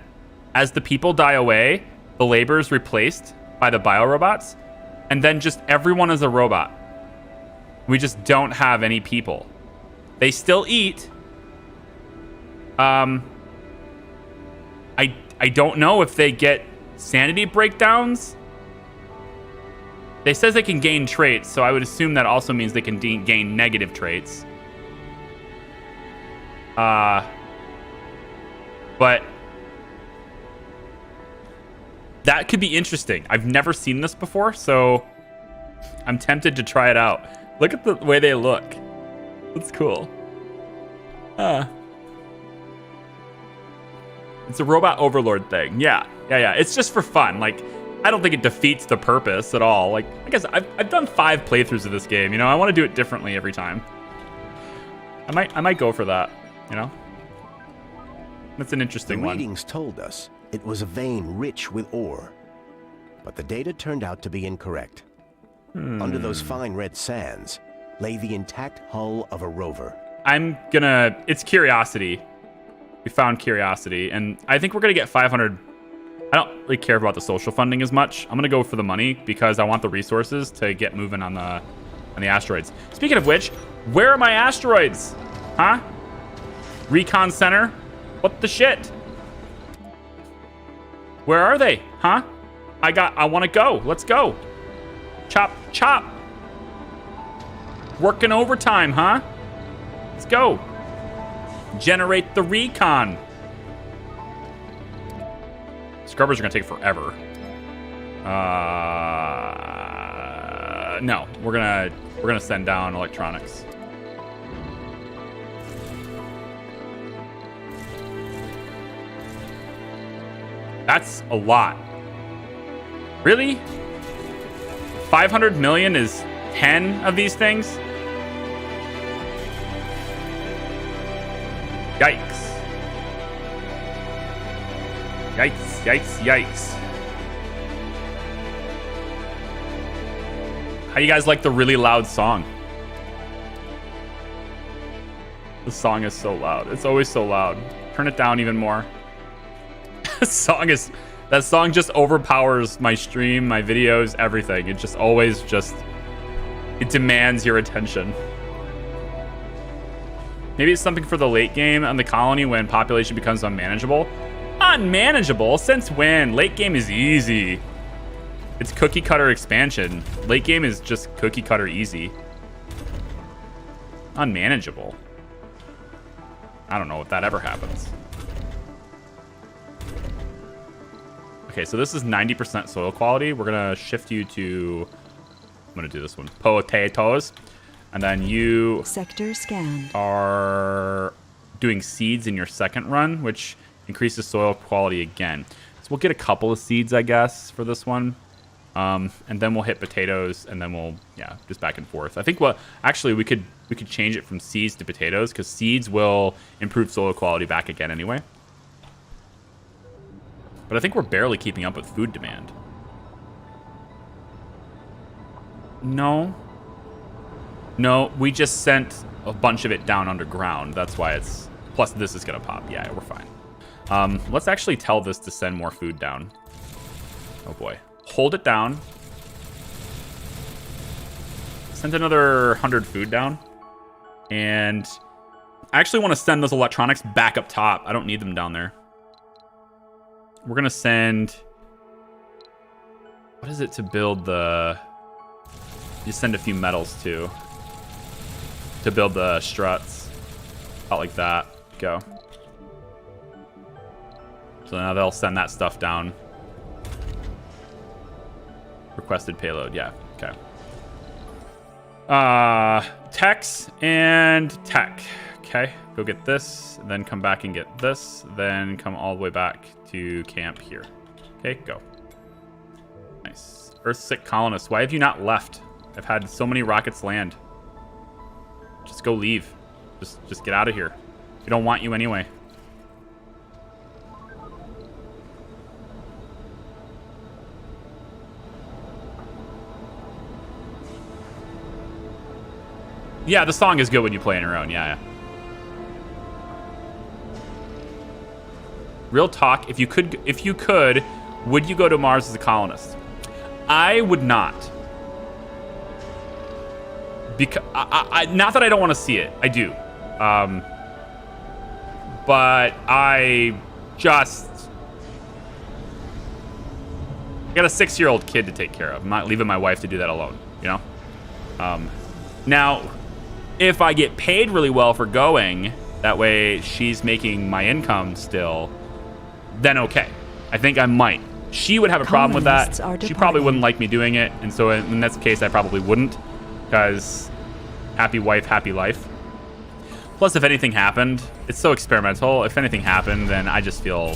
as the people die away, the labor is replaced by the biorobots. And then just everyone is a robot. We just don't have any people. They still eat. I don't know if they get Sanity breakdowns? They says they can gain traits, so I would assume that also means they can gain negative traits. But that could be interesting. I've never seen this before, so I'm tempted to try it out. Look at the way they look. That's cool. It's a robot overlord thing. Yeah. It's just for fun. Like, I don't think it defeats the purpose at all. Like, I guess I've done 5 playthroughs of this game. You know, I want to do it differently every time. I might go for that. You know, that's an interesting one. The readings told us it was a vein rich with ore, but the data turned out to be incorrect. Under those fine red sands lay the intact hull of a rover. It's Curiosity. We found Curiosity, and I think we're gonna get 500. I don't really care about the social funding as much. I'm gonna go for the money because I want the resources to get moving on the asteroids. Speaking of which, where are my asteroids? Huh? Recon Center? What the shit? Where are they? Huh? I want to go. Let's go. Chop, chop. Working overtime, huh? Let's go. Generate the recon. Scrubbers are gonna take forever. No, we're gonna send down electronics. That's a lot. Really? 500 million is 10 of these things? Yikes. Yikes. How do you guys like the really loud song? The song is so loud. It's always so loud. Turn it down even more. That song just overpowers my stream, my videos, everything. It just always it demands your attention. Maybe it's something for the late game on the colony when population becomes unmanageable. Unmanageable? Since when? Late game is easy. It's cookie cutter expansion. Late game is just cookie cutter easy. Unmanageable. I don't know if that ever happens. Okay, so this is 90% soil quality. We're gonna shift you to, I'm gonna do this one, potatoes. And then you sector scanned. Are doing seeds in your second run, which increases soil quality again. So we'll get a couple of seeds, I guess, for this one. And then we'll hit potatoes, and then we'll, just back and forth. I think actually we could change it from seeds to potatoes, because seeds will improve soil quality back again anyway. But I think we're barely keeping up with food demand. No, we just sent a bunch of it down underground. That's why it's... Plus, this is going to pop. Yeah, we're fine. Let's actually tell this to send more food down. Oh, boy. Hold it down. Send another 100 food down. And I actually want to send those electronics back up top. I don't need them down there. We're going to send... What is it to build the... You send a few metals, too. To build the struts. About like that. Go. So now they'll send that stuff down. Requested payload. Yeah. Okay. Techs and tech. Okay. Go get this. Then come back and get this. Then come all the way back to camp here. Okay. Go. Nice. Earthsick colonists. Why have you not left? I've had so many rockets land. Just go leave. Just get out of here. We don't want you anyway. Yeah, the song is good when you play on your own. Yeah. Real talk, if you could, would you go to Mars as a colonist? I would not. Because not that I don't want to see it. I do. But I just I got a 6-year-old kid to take care of. I'm not leaving my wife to do that alone, you know? Now, if I get paid really well for going, that way she's making my income still, then okay. I think I might. She would have a problem with that. She probably wouldn't like me doing it, and so in this case, I probably wouldn't, because happy wife, happy life. Plus, if anything happened, it's so experimental. If anything happened, then I just feel,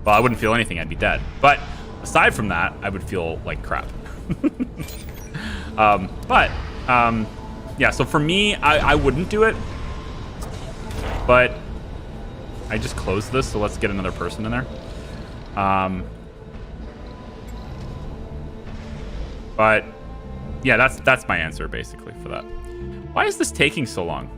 well, I wouldn't feel anything. I'd be dead. But aside from that, I would feel like crap. Yeah, so for me, I wouldn't do it. But I just closed this, so let's get another person in there. But yeah, that's my answer basically for that. Why is this taking so long?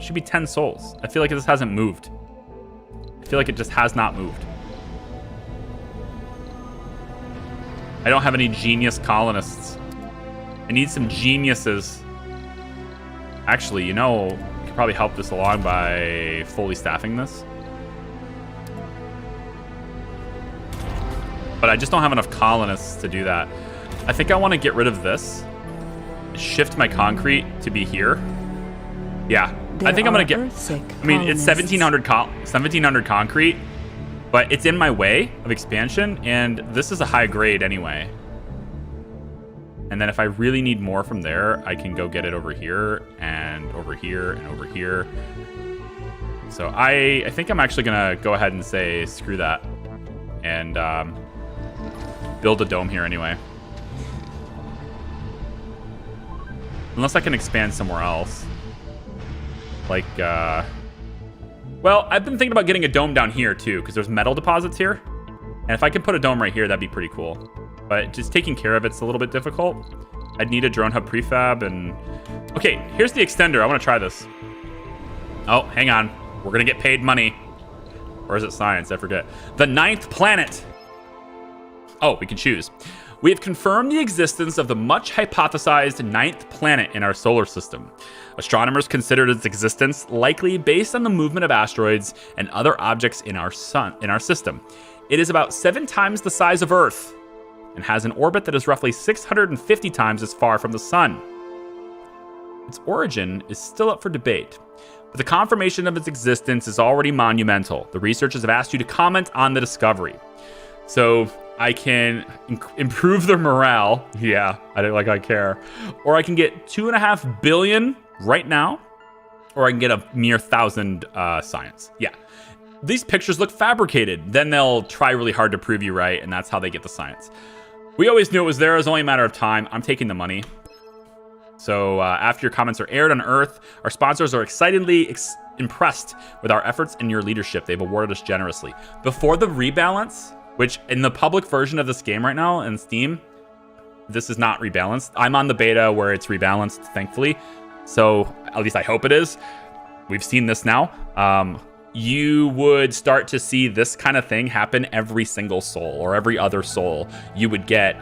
Should be 10 souls. I feel like this hasn't moved. I feel like it just has not moved. I don't have any genius colonists. I need some geniuses. Actually, you know, I could probably help this along by fully staffing this. But I just don't have enough colonists to do that. I think I want to get rid of this. Shift my concrete to be here. Yeah, I think I'm going to get... I mean, it's 1,700 concrete, but it's in my way of expansion, and this is a high grade anyway. And then if I really need more from there, I can go get it over here and over here and over here. So I think I'm actually going to go ahead and say screw that and build a dome here anyway. Unless I can expand somewhere else. Like, well, I've been thinking about getting a dome down here too, because there's metal deposits here. And if I can put a dome right here, that'd be pretty cool. But just taking care of it's a little bit difficult. I'd need a drone hub prefab and... Okay, here's the extender. I want to try this. Oh, hang on. We're going to get paid money. Or is it science? I forget. The 9th planet. Oh, we can choose. We have confirmed the existence of the much hypothesized 9th planet in our solar system. Astronomers considered its existence likely based on the movement of asteroids and other objects in our system. It is about 7 times the size of Earth and has an orbit that is roughly 650 times as far from the sun. Its origin is still up for debate, but the confirmation of its existence is already monumental. The researchers have asked you to comment on the discovery. So I can improve their morale. Yeah, I care. Or I can get 2.5 billion right now, or I can get a mere 1,000 science. Yeah. These pictures look fabricated. Then they'll try really hard to prove you right, and that's how they get the science. We always knew it was there. It was only a matter of time. I'm taking the money. So after your comments are aired on Earth, our sponsors are excitedly impressed with our efforts and your leadership. They've awarded us generously. Before the rebalance, which in the public version of this game right now in Steam, this is not rebalanced. I'm on the beta where it's rebalanced, thankfully. So at least I hope it is. We've seen this now. You would start to see this kind of thing happen every single soul or every other soul. You would get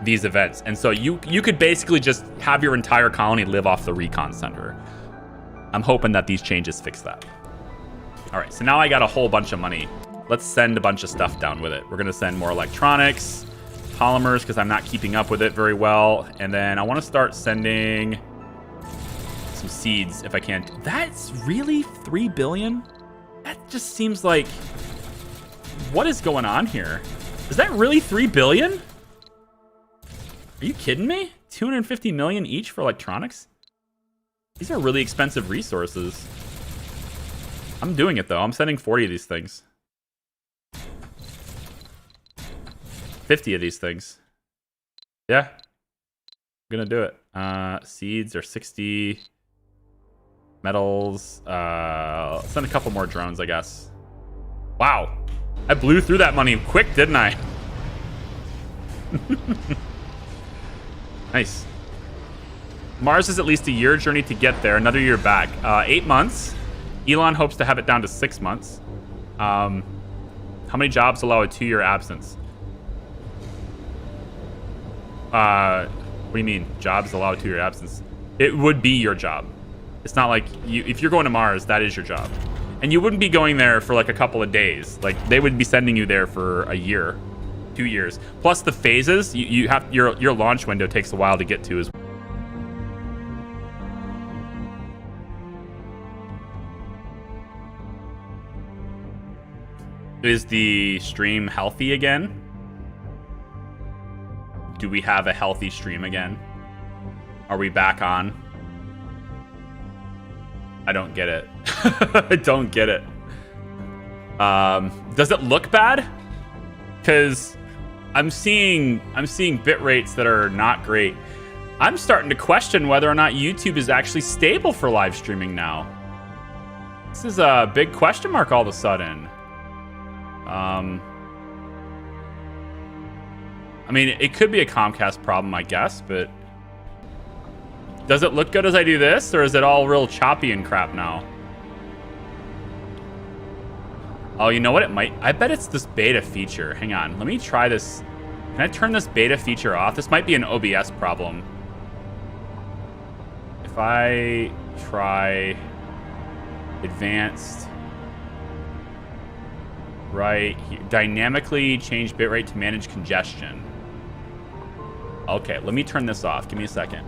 these events. And so you could basically just have your entire colony live off the recon center. I'm hoping that these changes fix that. All right, so now I got a whole bunch of money. Let's send a bunch of stuff down with it. We're gonna send more electronics, polymers, because I'm not keeping up with it very well. And then I wanna start sending some seeds if I can. That's really 3 billion? That just seems like, what is going on here? Is that really 3 billion? Are you kidding me? 250 million each for electronics? These are really expensive resources. I'm doing it though. I'm sending 40 of these things. 50 of these things. Yeah. I'm gonna do it. Seeds are 60. Metals. Let's send a couple more drones, I guess. Wow. I blew through that money quick, didn't I? Nice. Mars is at least a year journey to get there, another year back. 8 months. Elon hopes to have it down to 6 months. How many jobs allow a 2-year absence? What do you mean? Jobs allow a 2-year absence? It would be your job. It's not like if you're going to Mars, that is your job. And you wouldn't be going there for like a couple of days. Like they would be sending you there for a year, 2 years. Plus the phases, you have your launch window takes a while to get to as well. Is the stream healthy again? Do we have a healthy stream again? Are we back on? I don't get it. I don't get it. Does it look bad? Because I'm seeing bit rates that are not great. I'm starting to question whether or not YouTube is actually stable for live streaming now. This is a big question mark all of a sudden. I mean, it could be a Comcast problem, I guess, but does it look good as I do this, or is it all real choppy and crap now? Oh, you know what it might? I bet it's this beta feature. Hang on, let me try this. Can I turn this beta feature off? This might be an OBS problem. If I try advanced, right here, dynamically change bitrate to manage congestion. Okay, let me turn this off. Give me a second.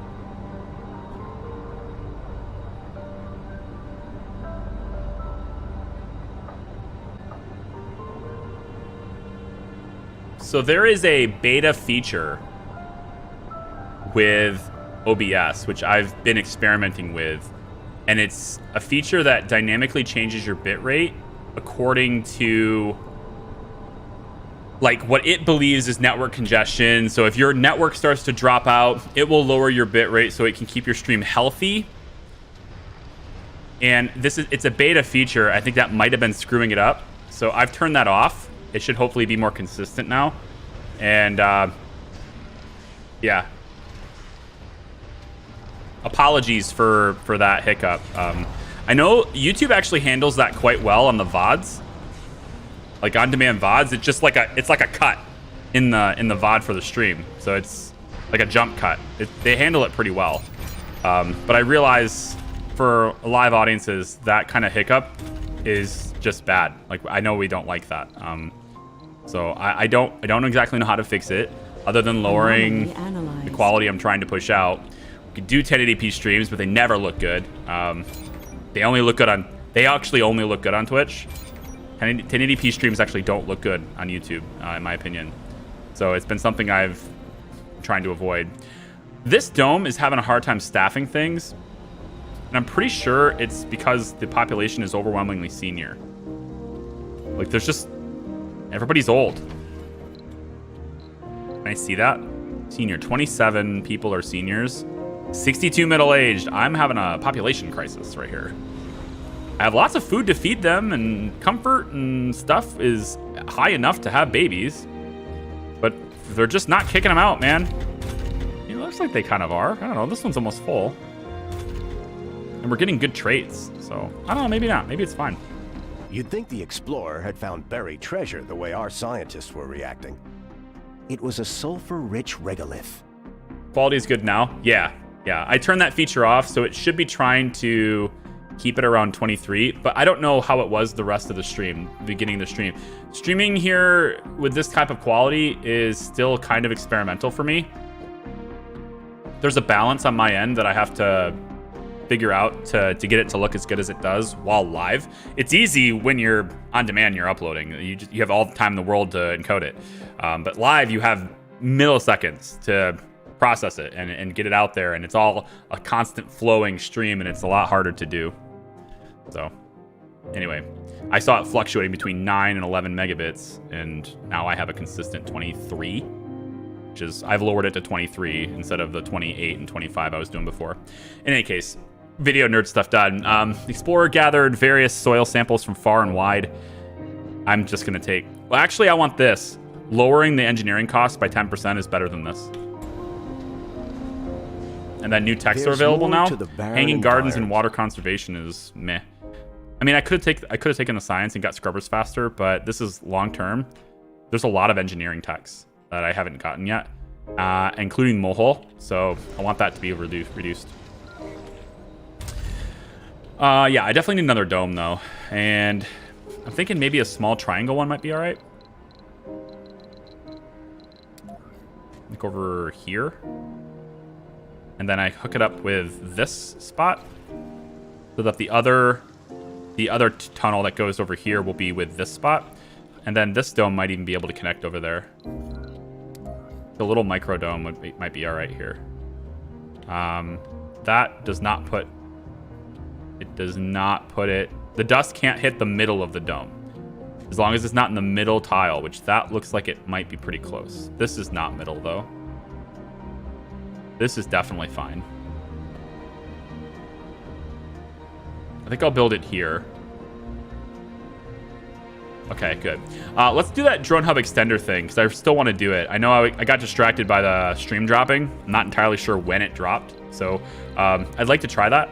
So there is a beta feature with OBS, which I've been experimenting with, and it's a feature that dynamically changes your bitrate according to like what it believes is network congestion. So if your network starts to drop out, it will lower your bitrate so it can keep your stream healthy. And it's a beta feature. I think that might have been screwing it up. So I've turned that off. It should hopefully be more consistent now. And yeah. Apologies for that hiccup. I know YouTube actually handles that quite well on the VODs. Like on-demand VODs, it's like a cut in the VOD for the stream. So it's like a jump cut. They handle it pretty well. But I realize for live audiences, that kind of hiccup is just bad. Like I know we don't like that. So I don't exactly know how to fix it, other than lowering the quality I'm trying to push out. We could do 1080p streams, but they never look good. They actually only look good on Twitch. 1080p streams actually don't look good on YouTube, in my opinion. So it's been something I've trying to avoid. This dome is having a hard time staffing things, and I'm pretty sure it's because the population is overwhelmingly senior. Like there's just everybody's old. Can I see that? Senior, 27 people are seniors. 62 middle-aged. I'm having a population crisis right here. I have lots of food to feed them, and comfort and stuff is high enough to have babies. But they're just not kicking them out, man. It looks like they kind of are. I don't know. This one's almost full. And we're getting good traits. So, I don't know. Maybe not. Maybe it's fine. You'd think the explorer had found buried treasure the way our scientists were reacting. It was a sulfur-rich regolith. Quality is good now. Yeah. I turned that feature off, so it should be trying to keep it around 23, but I don't know how it was the rest of the stream, beginning of the stream. Streaming here with this type of quality is still kind of experimental for me. There's a balance on my end that I have to figure out to get it to look as good as it does while live. It's easy when you're on demand, you're uploading. You have all the time in the world to encode it. But live, you have milliseconds to process it and get it out there, and it's all a constant flowing stream, and it's a lot harder to do. So anyway, I saw it fluctuating between 9 and 11 megabits, and now I have a consistent 23, which is, I've lowered it to 23 instead of the 28 and 25 I was doing before. In any case, video nerd stuff done. The Explorer gathered various soil samples from far and wide. I'm just gonna take, well, actually I want this. Lowering the engineering cost by 10% is better than this. And then new texts are available now. Hanging gardens and water conservation is meh. I mean, I could have taken the science and got scrubbers faster, but this is long term. There's a lot of engineering texts that I haven't gotten yet, including Mohole. So I want that to be reduced. Yeah, I definitely need another dome, though. And I'm thinking maybe a small triangle one might be all right. Look over here. And then I hook it up with this spot so that the other tunnel that goes over here will be with this spot. And then this dome might even be able to connect over there. The little micro dome might be all right here. That does not put... It does not put it... The dust can't hit the middle of the dome. As long as it's not in the middle tile, which that looks like it might be pretty close. This is not middle, though. This is definitely fine. I think I'll build it here. Okay, good. Let's do that drone hub extender thing, because I still want to do it. I know I got distracted by the stream dropping. I'm not entirely sure when it dropped, so I'd like to try that.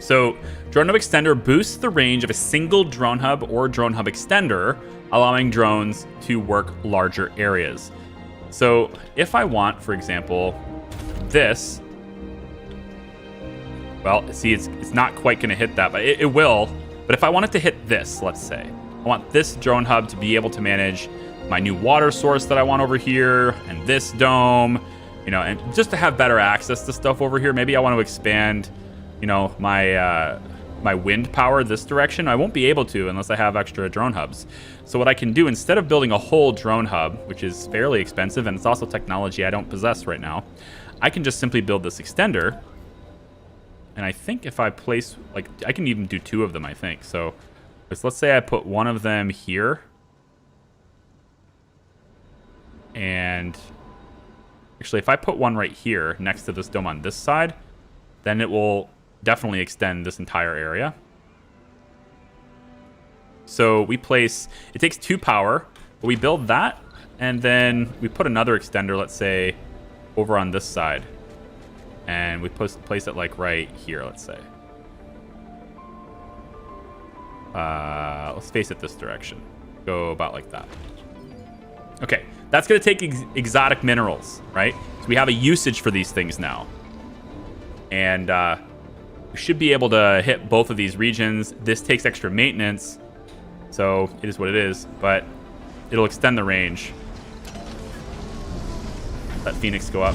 So, drone hub extender boosts the range of a single drone hub or drone hub extender, allowing drones to work larger areas. So, if I want, for example, this, well, see, it's not quite going to hit that, but it will. But if I want it to hit this, let's say, I want this drone hub to be able to manage my new water source that I want over here, and this dome, you know, and just to have better access to stuff over here. Maybe I want to expand, you know, my my wind power this direction. I won't be able to unless I have extra drone hubs. So what I can do, instead of building a whole drone hub, which is fairly expensive, and it's also technology I don't possess right now, I can just simply build this extender. And I think if I place, like, I can even do 2 of them, I think. So let's say I put one of them here. And actually, if I put one right here next to this dome on this side, then it will definitely extend this entire area. So we place, it takes 2 power, but we build that, and then we put another extender, let's say, over on this side. And we place it like right here, let's say. Let's face it this direction. Go about like that. Okay, that's gonna take exotic minerals, right? So we have a usage for these things now. And we should be able to hit both of these regions. This takes extra maintenance, so it is what it is, but it'll extend the range. Let Phoenix go up.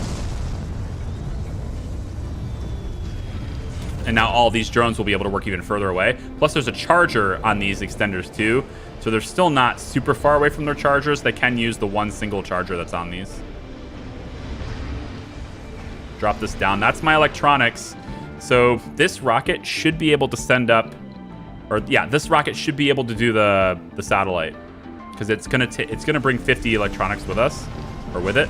And now all these drones will be able to work even further away. Plus, there's a charger on these extenders too, so they're still not super far away from their chargers. They can use the one single charger that's on these. Drop this down. That's my electronics. So this rocket should be able to send up, or yeah, this rocket should be able to do the satellite, because it's gonna bring 50 electronics with us, or with it.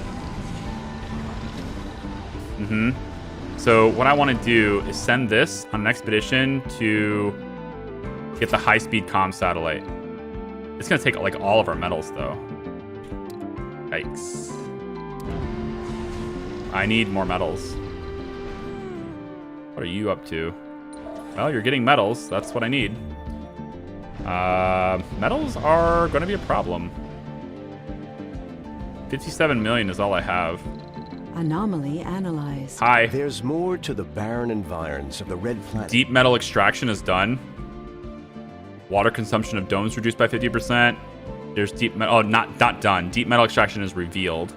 So what I want to do is send this on an expedition to get the high-speed comm satellite. It's gonna take like all of our metals though. Yikes. I need more metals. What are you up to? Well, you're getting metals. That's what I need. Metals are going to be a problem. 57 million is all I have. Anomaly analyzed. Hi. There's more to the barren environs of the red planet. Deep metal extraction is done. Water consumption of domes reduced by 50%. There's deep metal. Oh, not done. Deep metal extraction is revealed.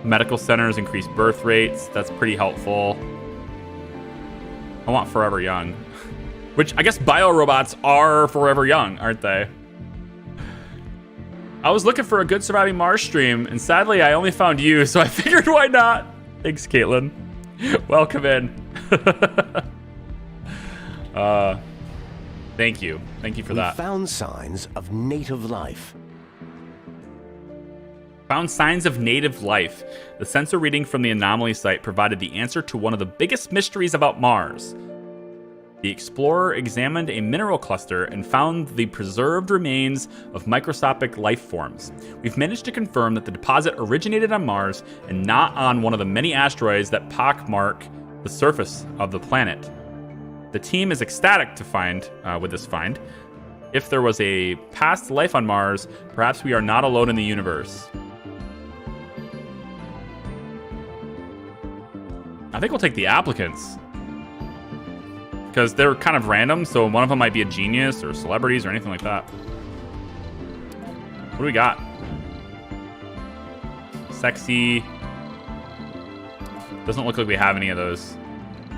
Medical centers increase birth rates. That's pretty helpful. I want forever young. Which I guess biorobots are forever young, aren't they? I was looking for a good Surviving Mars stream, and sadly I only found you, so I figured why not? Thanks, Caitlin. Welcome in. Thank you. Thank you for that. We found signs of native life. Found signs of native life. The sensor reading from the anomaly site provided the answer to one of the biggest mysteries about Mars. The explorer examined a mineral cluster and found the preserved remains of microscopic life forms. We've managed to confirm that the deposit originated on Mars and not on one of the many asteroids that pockmark the surface of the planet. The team is ecstatic to find with this find. If there was a past life on Mars, perhaps we are not alone in the universe. I think we'll take the applicants. because they're kind of random. So one of them might be a genius or celebrities or anything like that. What do we got? Sexy. Doesn't look like we have any of those.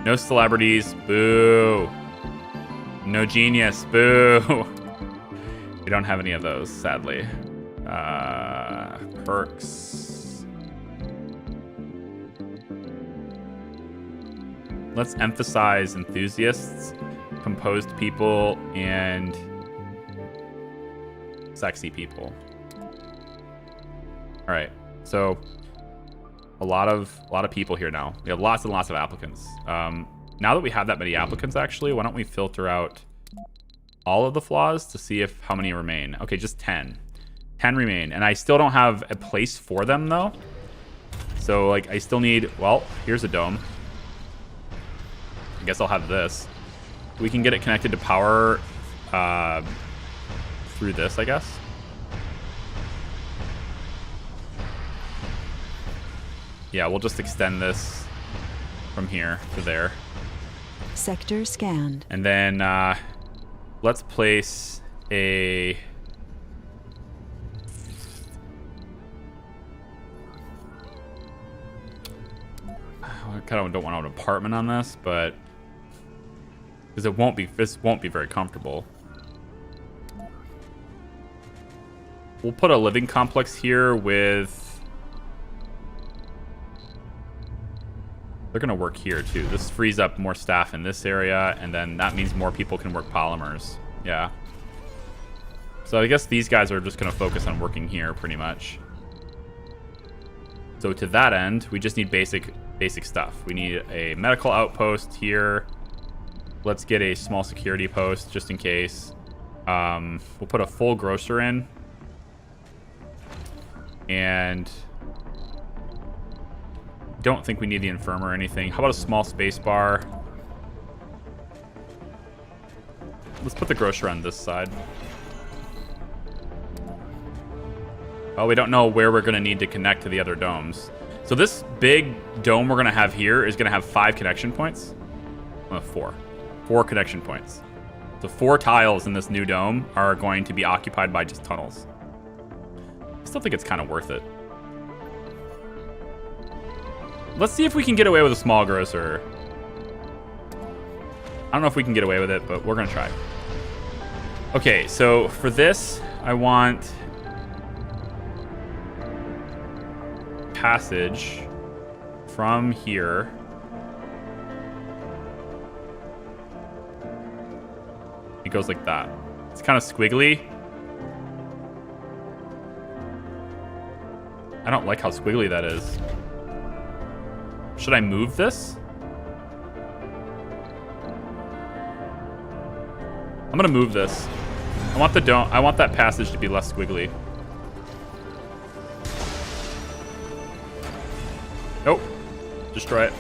No celebrities. Boo. No genius. Boo. We don't have any of those, sadly. Perks. Let's emphasize enthusiasts, composed people, and sexy people. All right, so a lot of people here now. We have lots and lots of applicants. Now that we have that many applicants, actually, why don't we filter out all of the flaws to see if how many remain? Okay, just 10. 10 remain, and I still don't have a place for them though. So like, I still need. Well, here's a dome. I guess I'll have this. We can get it connected to power through this, I guess. Yeah, we'll just extend this from here to there. Sector scanned. And then let's place a... I kind of don't want an apartment on this, but because this won't be very comfortable. We'll put a living complex here with... They're going to work here, too. This frees up more staff in this area, and then that means more people can work polymers. Yeah. So I guess these guys are just going to focus on working here, pretty much. So to that end, we just need basic stuff. We need a medical outpost here. Let's get a small security post, just in case. We'll put a full grocer in. And... don't think we need the infirmary or anything. How about a small space bar? Let's put the grocer on this side. Oh, we don't know where we're going to need to connect to the other domes. So this big dome we're going to have here is going to have 5 connection points. 4. 4 connection points. So 4 tiles in this new dome are going to be occupied by just tunnels. I still think it's kind of worth it. Let's see if we can get away with a small grocer. I don't know if we can get away with it, but we're going to try. Okay, so for this, I want passage from here. It goes like that. It's kind of squiggly. I don't like how squiggly that is. Should I move this? I'm gonna move this. I want the dome. I want that passage to be less squiggly. Nope. Destroy it.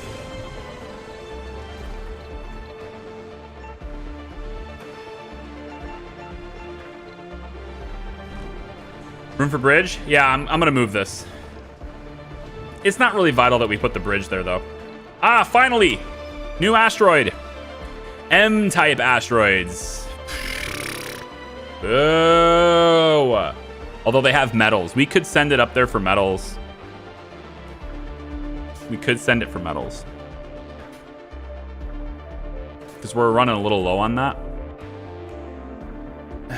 Room for bridge? Yeah, I'm gonna move this. It's not really vital that we put the bridge there, though. Ah, finally! New asteroid. M-type asteroids. Oh. Although they have metals. We could send it up there for metals. We could send it for metals. Because we're running a little low on that. I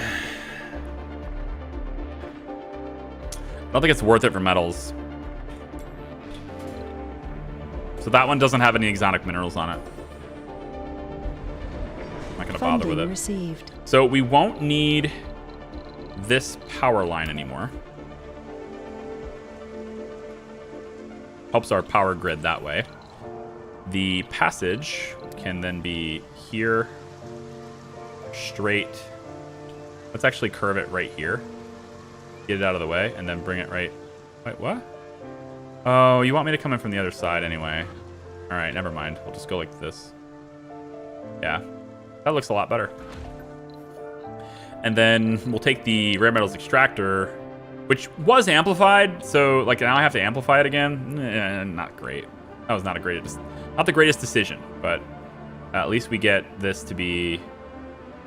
don't think it's worth it for metals. So that one doesn't have any exotic minerals on it. I'm not going to bother with it. Received. So we won't need this power line anymore. Helps our power grid that way. The passage can then be here, straight. Let's actually curve it right here. Get it out of the way, and then bring it right... Wait, what? Oh, you want me to come in from the other side anyway. All right, never mind. We'll just go like this. Yeah, that looks a lot better. And then we'll take the rare metals extractor, which was amplified. So like now I have to amplify it again. Not great. That was not the greatest decision, but At least we get this to be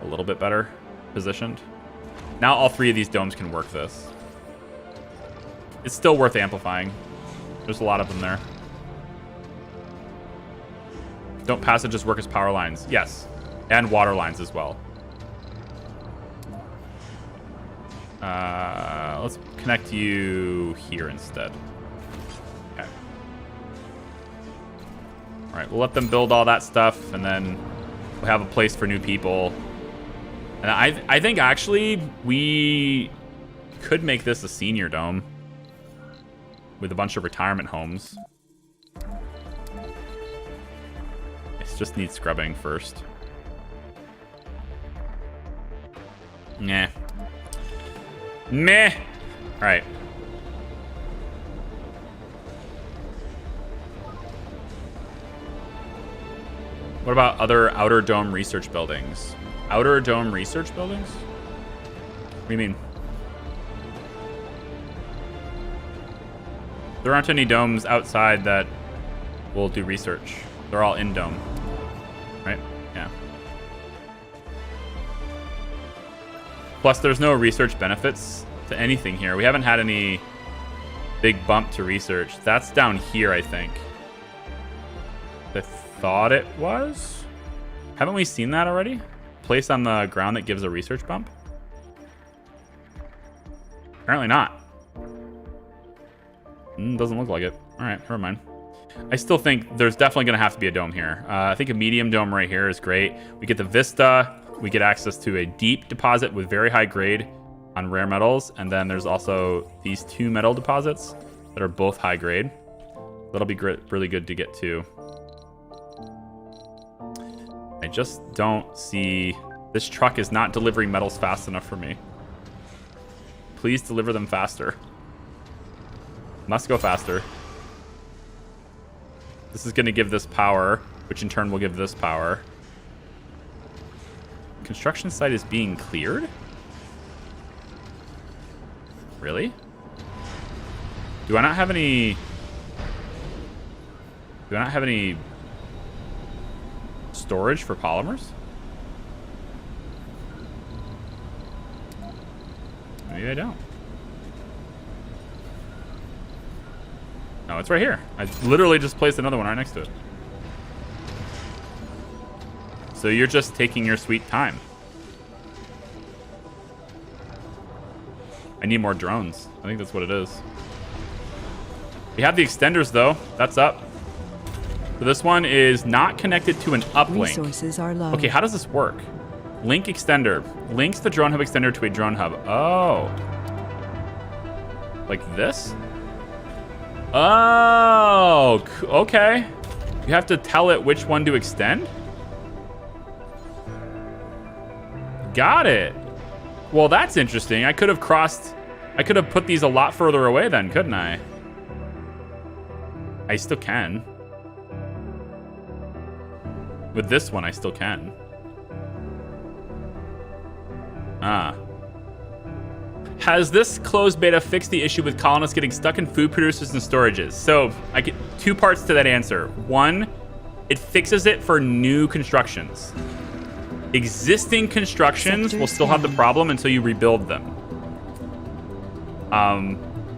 a little bit better positioned. Now all 3 of these domes can work this. It's still worth amplifying. There's a lot of them there. Don't passages work as power lines? Yes. And water lines as well. Let's connect you here instead. Okay. All right, we'll let them build all that stuff, and then we'll have a place for new people. And I think actually we could make this a senior dome with a bunch of retirement homes. It just needs scrubbing first. Nah. Meh. All right. What about other outer dome research buildings? Outer dome research buildings? What do you mean? There aren't any domes outside that will do research. They're all in dome. Right? Yeah. Plus, there's no research benefits to anything here. We haven't had any big bump to research. That's down here, I think. I thought it was. Haven't we seen that already? Place on the ground that gives a research bump? Apparently not. Doesn't look like it. All right, never mind. I still think there's definitely going to have to be a dome here. I think a medium dome right here is great. We get the vista. We get access to a deep deposit with very high grade on rare metals. And then there's also these 2 metal deposits that are both high grade. That'll be really good to get to. I just don't see... This truck is not delivering metals fast enough for me. Please deliver them faster. Must go faster. This is going to give this power, which in turn will give this power. Construction site is being cleared? Really? Do I not have any... Do I not have any storage for polymers? Maybe I don't. No, it's right here. I literally just placed another one right next to it. So you're just taking your sweet time. I need more drones. I think that's what it is. We have the extenders, though. That's up. So this one is not connected to an uplink. Resources are low. Okay, how does this work? Link extender. Links the drone hub extender to a drone hub. Oh. Like this? Oh, okay. You have to tell it which one to extend? Got it. Well, that's interesting. I could have put these a lot further away then, couldn't I? I still can. With this one, I still can. Ah. Has this closed beta fixed the issue with colonists getting stuck in food producers and storages? So I get 2 parts to that answer. 1, it fixes it for new constructions. Existing constructions will still have the problem until you rebuild them.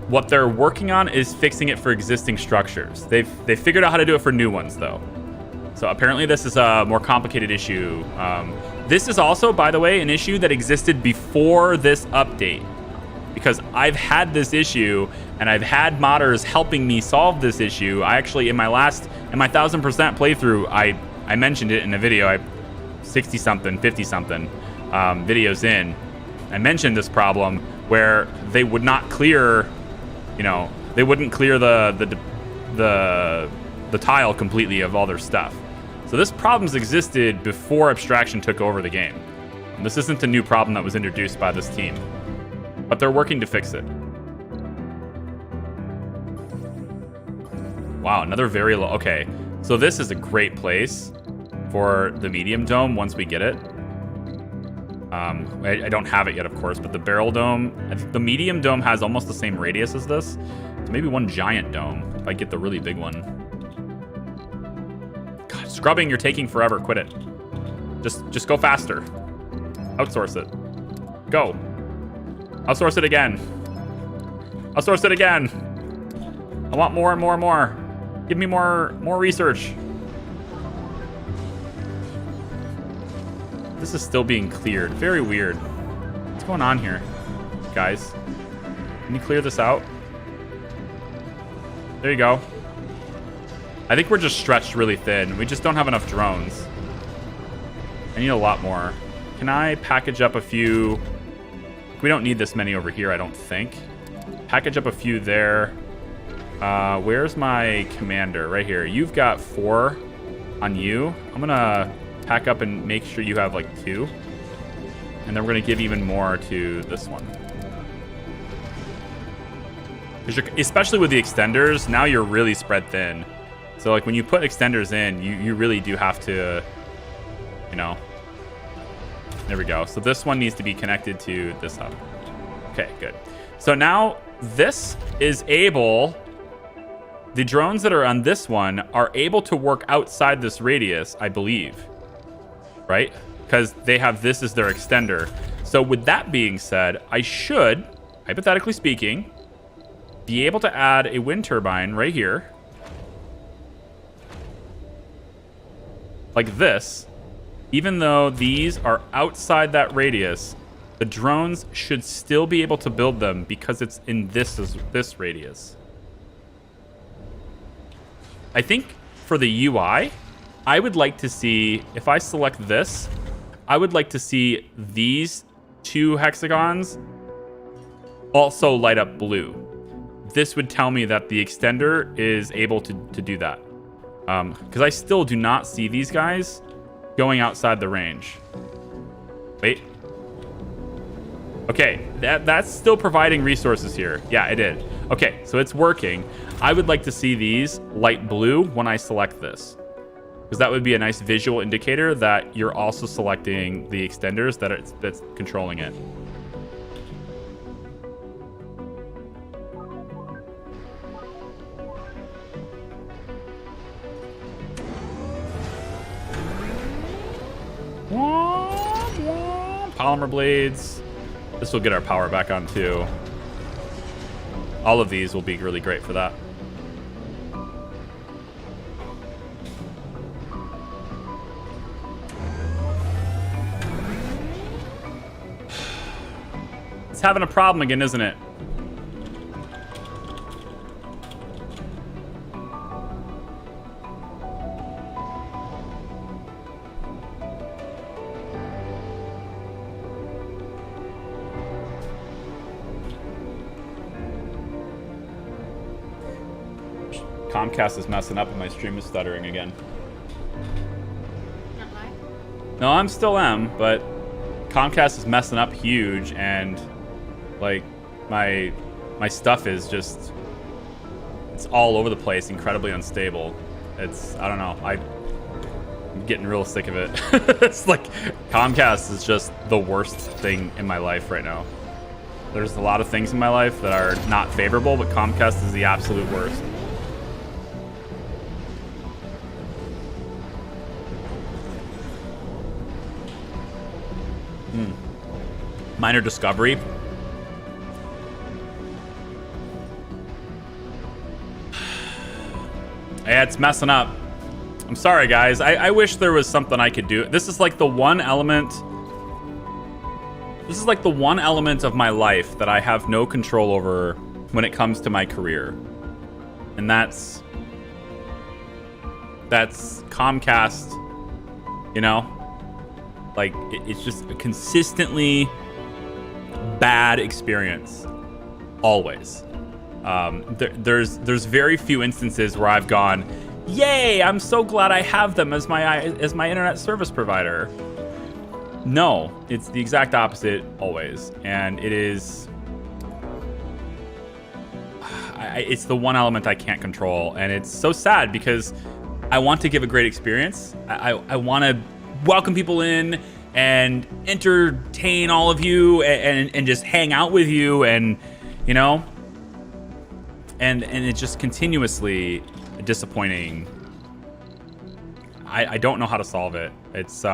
What they're working on is fixing it for existing structures. They figured out how to do it for new ones, though. So apparently this is a more complicated issue. This is also, by the way, an issue that existed before this update. Because I've had this issue, and I've had modders helping me solve this issue. I actually, in my 1000% playthrough, I mentioned it in a video. 60-something, 50-something videos in, I mentioned this problem where they would not clear, they wouldn't clear the tile completely of all their stuff. So this problem's existed before abstraction took over the game. And this isn't a new problem that was introduced by this team, but they're working to fix it. Wow, another very low. Okay, so this is a great place for the medium dome once we get it. I don't have it yet, of course, but the barrel dome, I think the medium dome has almost the same radius as this. So maybe one giant dome if I get the really big one. God, Scrubbing, you're taking forever. Quit it. Just go faster. Outsource it. Go. Outsource it again. Outsource it again. I want more and more and more. Give me more research. This is still being cleared. Very weird. What's going on here, guys? Can you clear this out? There you go. I think we're just stretched really thin. We just don't have enough drones. I need a lot more. Can I package up a few? We don't need this many over here, I don't think. Package up a few there. Where's my commander? Right here. You've got 4 on you. I'm gonna pack up and make sure you have like 2. And then we're gonna give even more to this one. Especially with the extenders, now you're really spread thin. So like when you put extenders in, you really do have to, you know. There we go. So this one needs to be connected to this hub. Okay, good. So now this is able, the drones that are on this one are able to work outside this radius, I believe. Right? Because they have this as their extender. So with that being said, I should, hypothetically speaking, be able to add a wind turbine right here. Like this. Even though these are outside that radius, the drones should still be able to build them because it's in this radius. I think for the UI, I would like to see, if I select this, I would like to see these 2 hexagons also light up blue. This would tell me that the extender is able to do that. Because I still do not see these guys going outside the range. Wait. Okay, that's still providing resources here. Yeah, it did. Okay, so it's working. I would like to see these light blue when I select this. Because that would be a nice visual indicator that you're also selecting the extenders that's controlling it. Polymer blades. This will get our power back on too. All of these will be really great for that. It's having a problem again, isn't it? Comcast is messing up and my stream is stuttering again. Not live? No, I'm still am, but Comcast is messing up huge, and like my stuff is just, it's all over the place, incredibly unstable. It's, I don't know, I'm getting real sick of it. It's like Comcast is just the worst thing in my life right now. There's a lot of things in my life that are not favorable, but Comcast is the absolute worst. Minor discovery. Yeah, it's messing up. I'm sorry, guys. I wish there was something I could do. This is like the one element. This is like the one element of my life that I have no control over when it comes to my career. And that's Comcast, you know? Like, it's just a consistently bad experience, always. There's very few instances where I've gone, yay, I'm so glad I have them as my internet service provider. No, it's the exact opposite always, and it is. It's the one element I can't control, and it's so sad because I want to give a great experience. I want to welcome people in and entertain all of you and just hang out with you, and you know, and it's just continuously disappointing. I don't know how to solve it. It's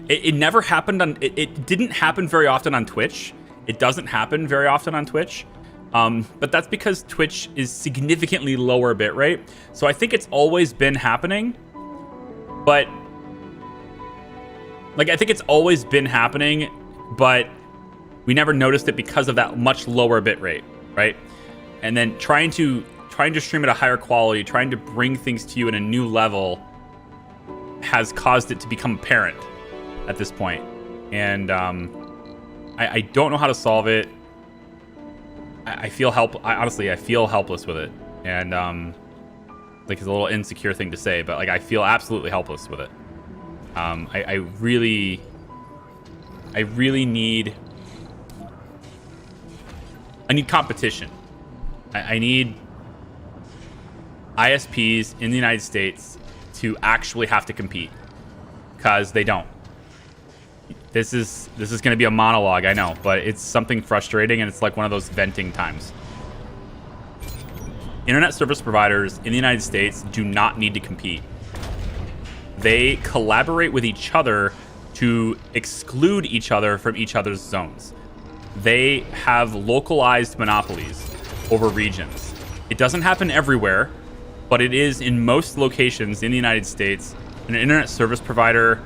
it never happened on it didn't happen very often on Twitch. It doesn't happen very often on Twitch. But that's because Twitch is significantly lower bitrate. So I think it's always been happening. But like I think it's always been happening, but we never noticed it because of that much lower bitrate, right? And then trying to stream at a higher quality, trying to bring things to you in a new level has caused it to become apparent at this point. And I don't know how to solve it. I feel honestly, I feel helpless with it. And like it's a little insecure thing to say, but like I feel absolutely helpless with it. I really need competition. I need ISPs in the United States to actually have to compete, because they don't. This is going to be a monologue, I know, but it's something frustrating, and it's like one of those venting times. Internet service providers in the United States do not need to compete. They collaborate with each other to exclude each other from each other's zones. They have localized monopolies over regions. It doesn't happen everywhere, but it is in most locations in the United States. An internet service provider,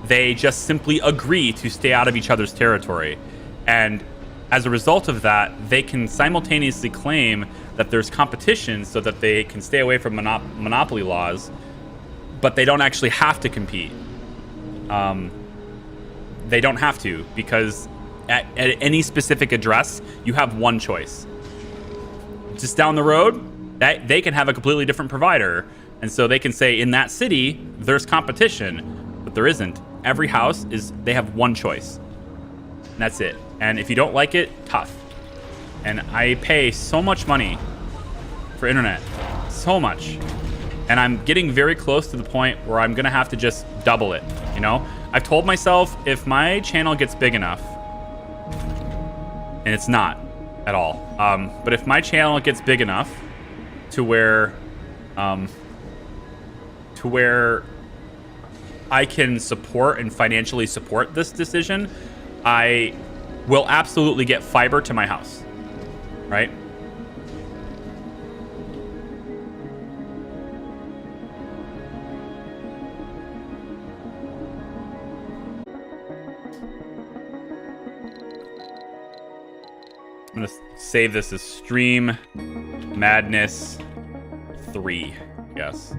they just simply agree to stay out of each other's territory. And as a result of that, they can simultaneously claim that there's competition so that they can stay away from monopoly laws, but they don't actually have to compete. They don't have to, because at any specific address, you have one choice. Just down the road, that they can have a completely different provider. And so they can say in that city, there's competition, but there isn't. Every house they have one choice. And that's it. And if you don't like it, tough. And I pay so much money for internet, so much. And I'm getting very close to the point where I'm gonna have to just double it, you know? I've told myself if my channel gets big enough, and it's not at all, but if my channel gets big enough to where I can support and financially support this decision, I will absolutely get fiber to my house, right? I'm gonna save this as Stream Madness 3, I guess.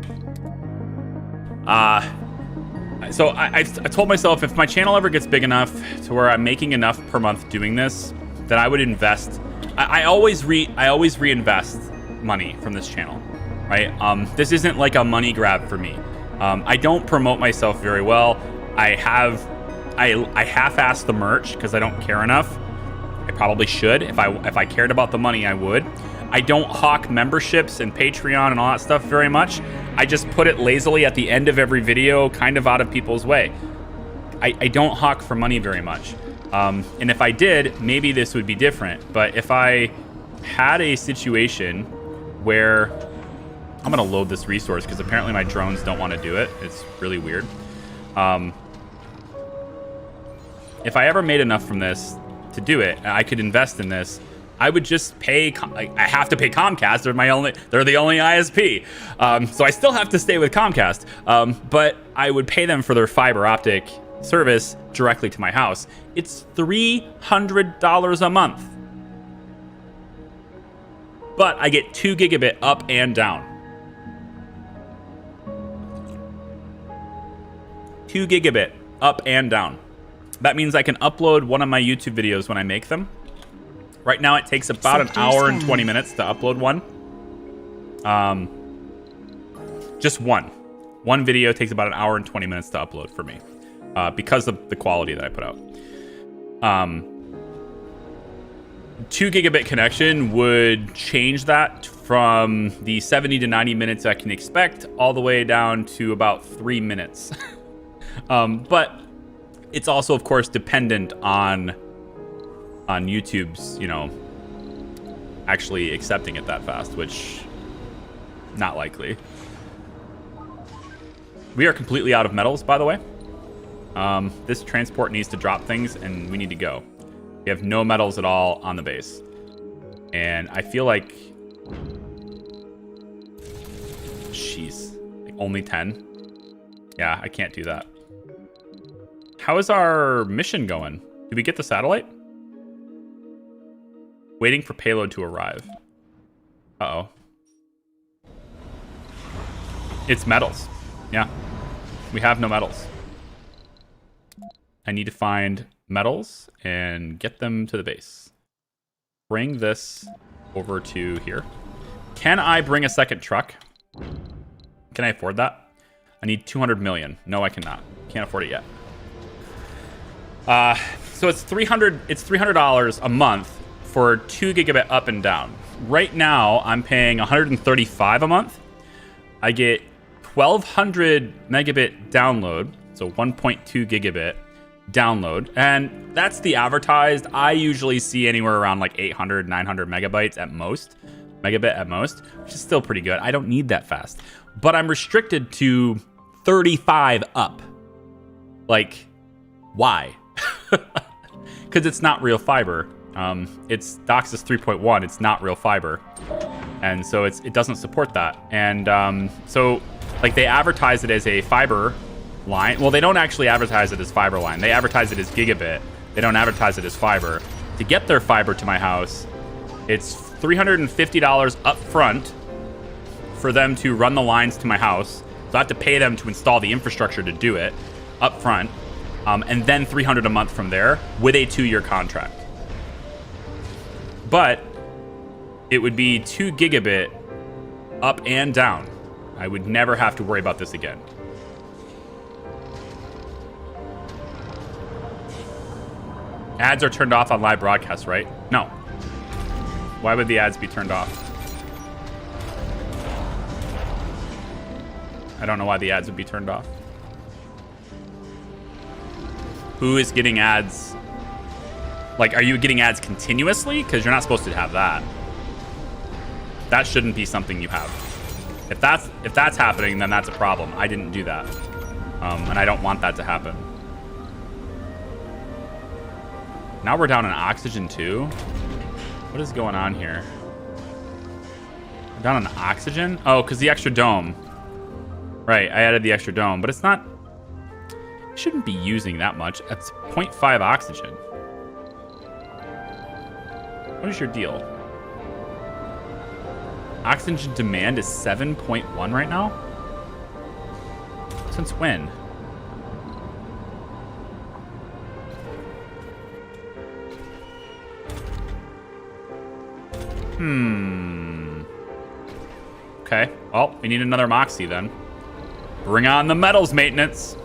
So I told myself if my channel ever gets big enough to where I'm making enough per month doing this, that I would invest. I always reinvest money from this channel, right? This isn't like a money grab for me. I don't promote myself very well. I half-ass the merch because I don't care enough. I probably should. If I cared about the money, I would. I don't hawk memberships and Patreon and all that stuff very much. I just put it lazily at the end of every video, kind of out of people's way. I don't hawk for money very much. And if I did, maybe this would be different. But if I had a situation where... I'm going to load this resource because apparently my drones don't want to do it. It's really weird. If I ever made enough from this to do it, and I could invest in this, I would just pay. I have to pay Comcast. They're the only ISP. So I still have to stay with Comcast. But I would pay them for their fiber optic service directly to my house. It's $300 a month. But I get 2 gigabit up and down. 2 gigabit up and down. That means I can upload one of my YouTube videos when I make them. Right now it takes about an hour and 20 minutes to upload one. Just one. One video takes about an hour and 20 minutes to upload for me. Because of the quality that I put out. 2 gigabit connection would change that from the 70 to 90 minutes I can expect all the way down to about 3 minutes. But it's also, of course, dependent on YouTube's, actually accepting it that fast, which not likely. We are completely out of metals, by the way. This transport needs to drop things, and we need to go. We have no metals at all on the base. And I feel like... Jeez. Like only 10? Yeah, I can't do that. How is our mission going? Did we get the satellite? Waiting for payload to arrive. Uh-oh. It's metals. Yeah. We have no metals. I need to find metals and get them to the base. Bring this over to here. Can I bring a second truck? Can I afford that? I need 200 million. No, I cannot. Can't afford it yet. So it's $300 a month for 2 gigabit up and down. Right now, I'm paying 135 a month. I get 1200 megabit download, so 1.2 gigabit download, and that's the advertised. I usually see anywhere around like 800, 900 megabytes at most, megabit at most, which is still pretty good. I don't need that fast, but I'm restricted to 35 up. Like, why? Because it's not real fiber. It's DOCSIS 3.1. It's not real fiber, and so it doesn't support that. And so like they advertise it as a fiber line. Well, they don't actually advertise it as fiber line. They advertise it as gigabit. They don't advertise it as fiber. To get their fiber to my house, it's $350 up front for them to run the lines to my house. So I have to pay them to install the infrastructure to do it up front, and then $300 a month from there with a 2-year contract. But it would be 2 gigabit up and down. I would never have to worry about this again. Ads are turned off on live broadcasts, right? No. Why would the ads be turned off? I don't know why the ads would be turned off. Who is getting ads? Like, are you getting ads continuously? Because you're not supposed to have that. That shouldn't be something you have. If that's happening, then that's a problem. I didn't do that. And I don't want that to happen. Now we're down in oxygen too. What is going on here? We're down in oxygen? Oh, because the extra dome. Right, I added the extra dome, but it's not... I shouldn't be using that much. That's 0.5 oxygen. What is your deal? Oxygen demand is 7.1 right now? Since when? Okay, well, we need another Moxie then. Bring on the metals maintenance.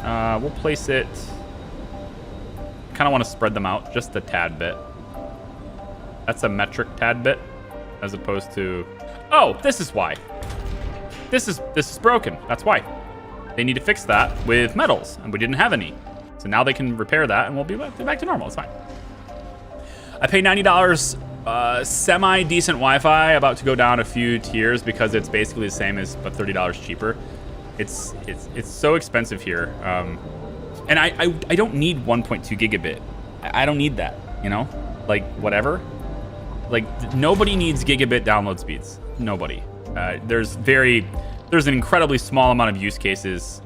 We'll place it... kind of want to spread them out just a tad bit. That's a metric tad bit, as opposed to... Oh, this is why. This is broken. That's why. They need to fix that with metals, and we didn't have any. So now they can repair that, and we'll be back to normal. It's fine. I pay $90 semi-decent Wi-Fi, about to go down a few tiers because it's basically the same as, but $30 cheaper. It's so expensive here. And I don't need 1.2 gigabit. I don't need that, you know? Like, whatever. Like, nobody needs gigabit download speeds. Nobody. There's an incredibly small amount of use cases.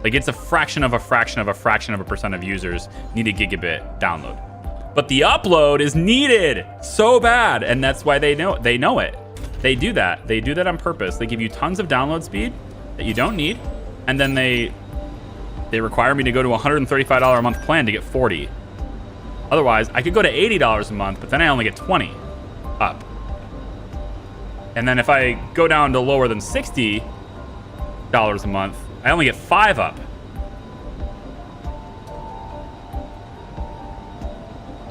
Like, it's a fraction of a fraction of a fraction of a percent of users need a gigabit download. But the upload is needed so bad, and that's why they know it. They do that. They do that on purpose. They give you tons of download speed that you don't need, and then they require me to go to a $135 a month plan to get 40. Otherwise, I could go to $80 a month, but then I only get 20 up. And then if I go down to lower than $60 a month, I only get 5 up.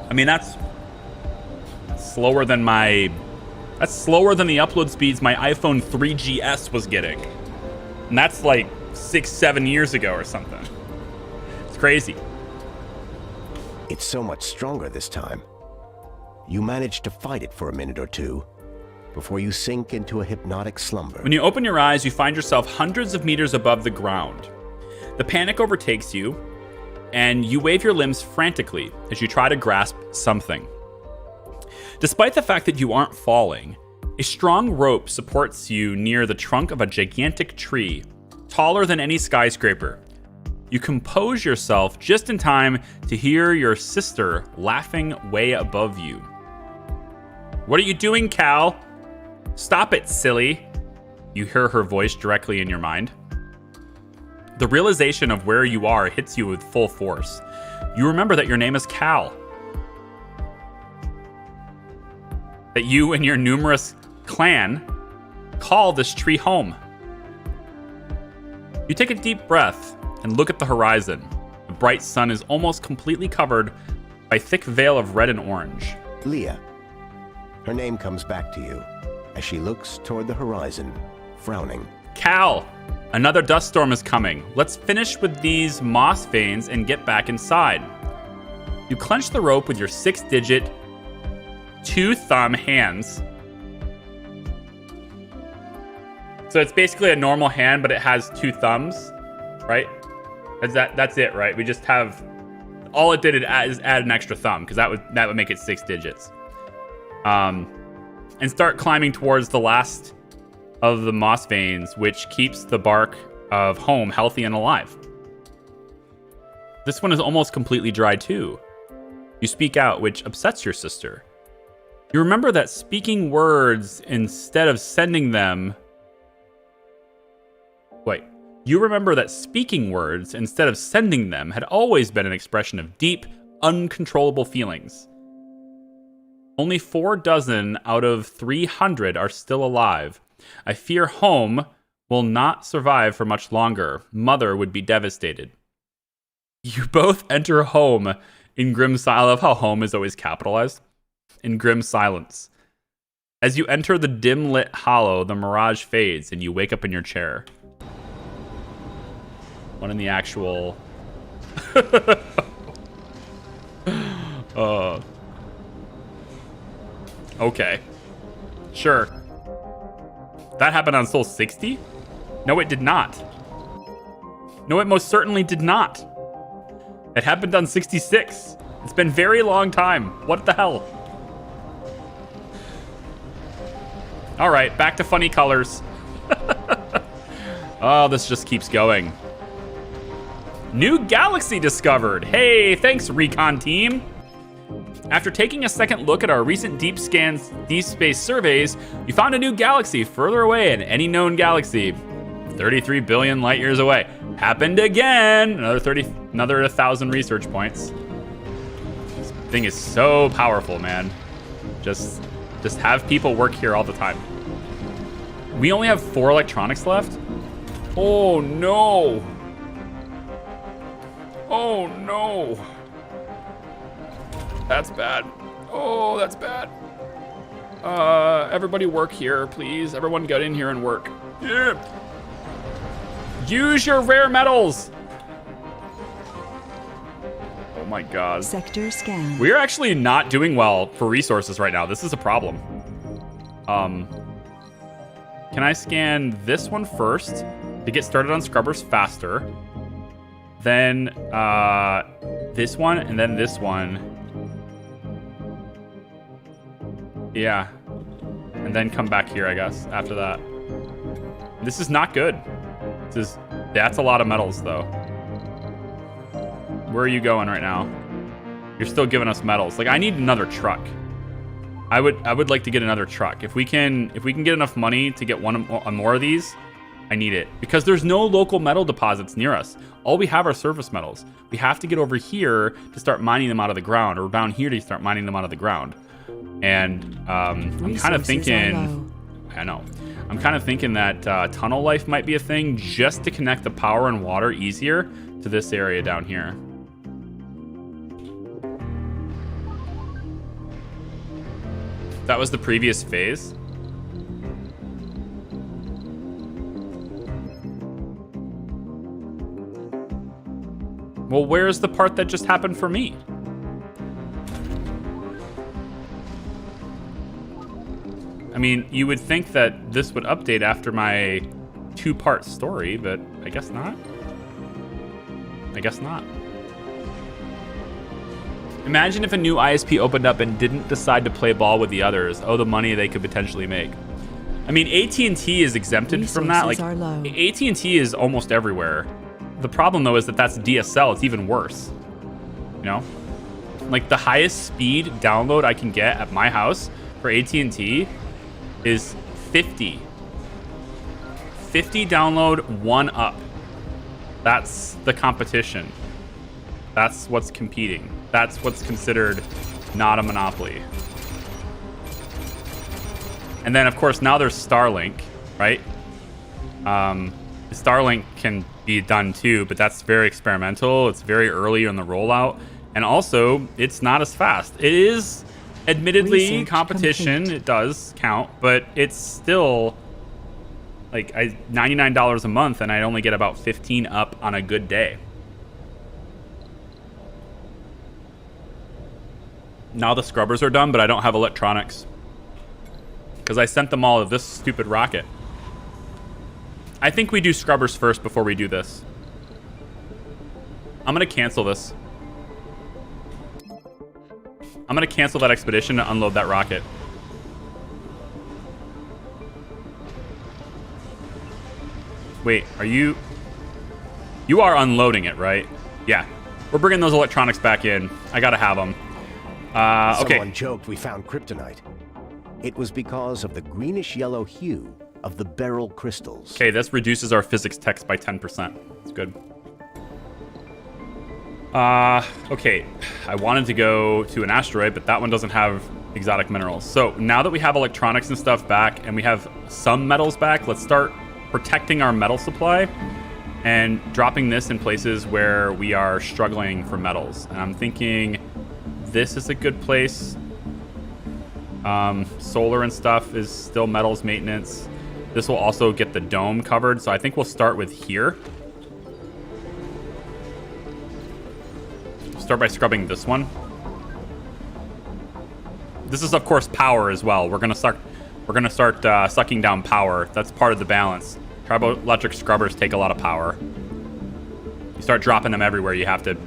I mean, that's slower than the upload speeds my iPhone 3GS was getting. And that's like 6-7 years ago or something. It's crazy. It's so much stronger this time. You managed to fight it for a minute or two, before you sink into a hypnotic slumber. When you open your eyes, you find yourself hundreds of meters above the ground. The panic overtakes you, and you wave your limbs frantically as you try to grasp something. Despite the fact that you aren't falling, a strong rope supports you near the trunk of a gigantic tree, taller than any skyscraper. You compose yourself just in time to hear your sister laughing way above you. "What are you doing, Cal? Stop it, silly," you hear her voice directly in your mind. The realization of where you are hits you with full force. You remember that your name is Cal. That you and your numerous clan call this tree home. You take a deep breath and look at the horizon. The bright sun is almost completely covered by a thick veil of red and orange. Leah. Her name comes back to you as she looks toward the horizon, frowning. "Cal, another dust storm is coming. Let's finish with these moss veins and get back inside." You clench the rope with your 6-digit, 2-thumb hands. So it's basically a normal hand, but it has 2 thumbs, right? That's it, right? We just have, all it did is add an extra thumb, because that would make it 6 digits. And start climbing towards the last of the moss veins, which keeps the bark of home healthy and alive. This one is almost completely dry too. You speak out, which upsets your sister. You remember that speaking words instead of sending them... You remember that speaking words instead of sending them had always been an expression of deep, uncontrollable feelings. Only 4 dozen out of 300 are still alive. I fear home will not survive for much longer. Mother would be devastated. You both enter home in grim silence. I love how home is always capitalized. In grim silence. As you enter the dim-lit hollow, the mirage fades and you wake up in your chair. One in the actual... Okay. Sure. That happened on Soul 60? No, it did not. No, it most certainly did not. It happened on 66. It's been a very long time. What the hell? All right, back to funny colors. Oh, this just keeps going. New galaxy discovered. Hey, thanks, recon team. After taking a second look at our recent deep space surveys, you found a new galaxy further away in any known galaxy. 33 billion light years away. Happened again. Another 1,000 research points. This thing is so powerful, man. Just have people work here all the time. We only have 4 electronics left. Oh no. Oh no. That's bad. Oh, that's bad. Everybody work here, please. Everyone get in here and work. Yeah. Use your rare metals. Oh my god. Sector scan. We're actually not doing well for resources right now. This is a problem. Can I scan this one first to get started on scrubbers faster? Then this one, and then this one. Yeah. And then come back here, I guess, after that. This is not good. That's a lot of metals, though. Where are you going right now? You're still giving us metals. Like, I need another truck. I would like to get another truck. If we can get enough money to get one more of these, I need it. Because there's no local metal deposits near us. All we have are surface metals. We have to get over here to start mining them out of the ground, or down here to start mining them out of the ground. And I'm kind of thinking... I know. I'm kind of thinking that tunnel life might be a thing just to connect the power and water easier to this area down here. That was the previous phase. Well, where's the part that just happened for me? I mean, you would think that this would update after my 2-part story, but I guess not. I guess not. Imagine if a new ISP opened up and didn't decide to play ball with the others. Oh, the money they could potentially make. I mean, AT&T is exempted from that. Like, AT&T is almost everywhere. The problem, though, is that that's DSL. It's even worse. You know? Like, the highest speed download I can get at my house for AT&T is 50. 50 download, 1 up. That's the competition. That's what's competing. That's what's considered not a monopoly. And then, of course, now there's Starlink, right? Starlink can be done too, but that's very experimental. It's very early in the rollout. And also, it's not as fast. It is admittedly Research competition. complete. It does count, but it's still like $99 a month, and I only get about 15 up on a good day. Now the scrubbers are done, but I don't have electronics because I sent them all to this stupid rocket. I think we do scrubbers first before we do this. I'm gonna cancel this. I'm gonna cancel that expedition to unload that rocket. Wait, are you... You are unloading it, right? Yeah. We're bringing those electronics back in. I gotta have them. Okay. Someone joked we found kryptonite. It was because of the greenish-yellow hue of the beryl crystals. Okay, this reduces our physics text by 10%. It's good. Okay. I wanted to go to an asteroid, but that one doesn't have exotic minerals. So now that we have electronics and stuff back, and we have some metals back, let's start protecting our metal supply and dropping this in places where we are struggling for metals. And I'm thinking this is a good place. Solar and stuff is still metals maintenance. This will also get the dome covered, so I think we'll start with here. Start by scrubbing this one. This is, of course, power as well. We're gonna start sucking down power. That's part of the balance. Triboelectric scrubbers take a lot of power. You start dropping them everywhere, you have to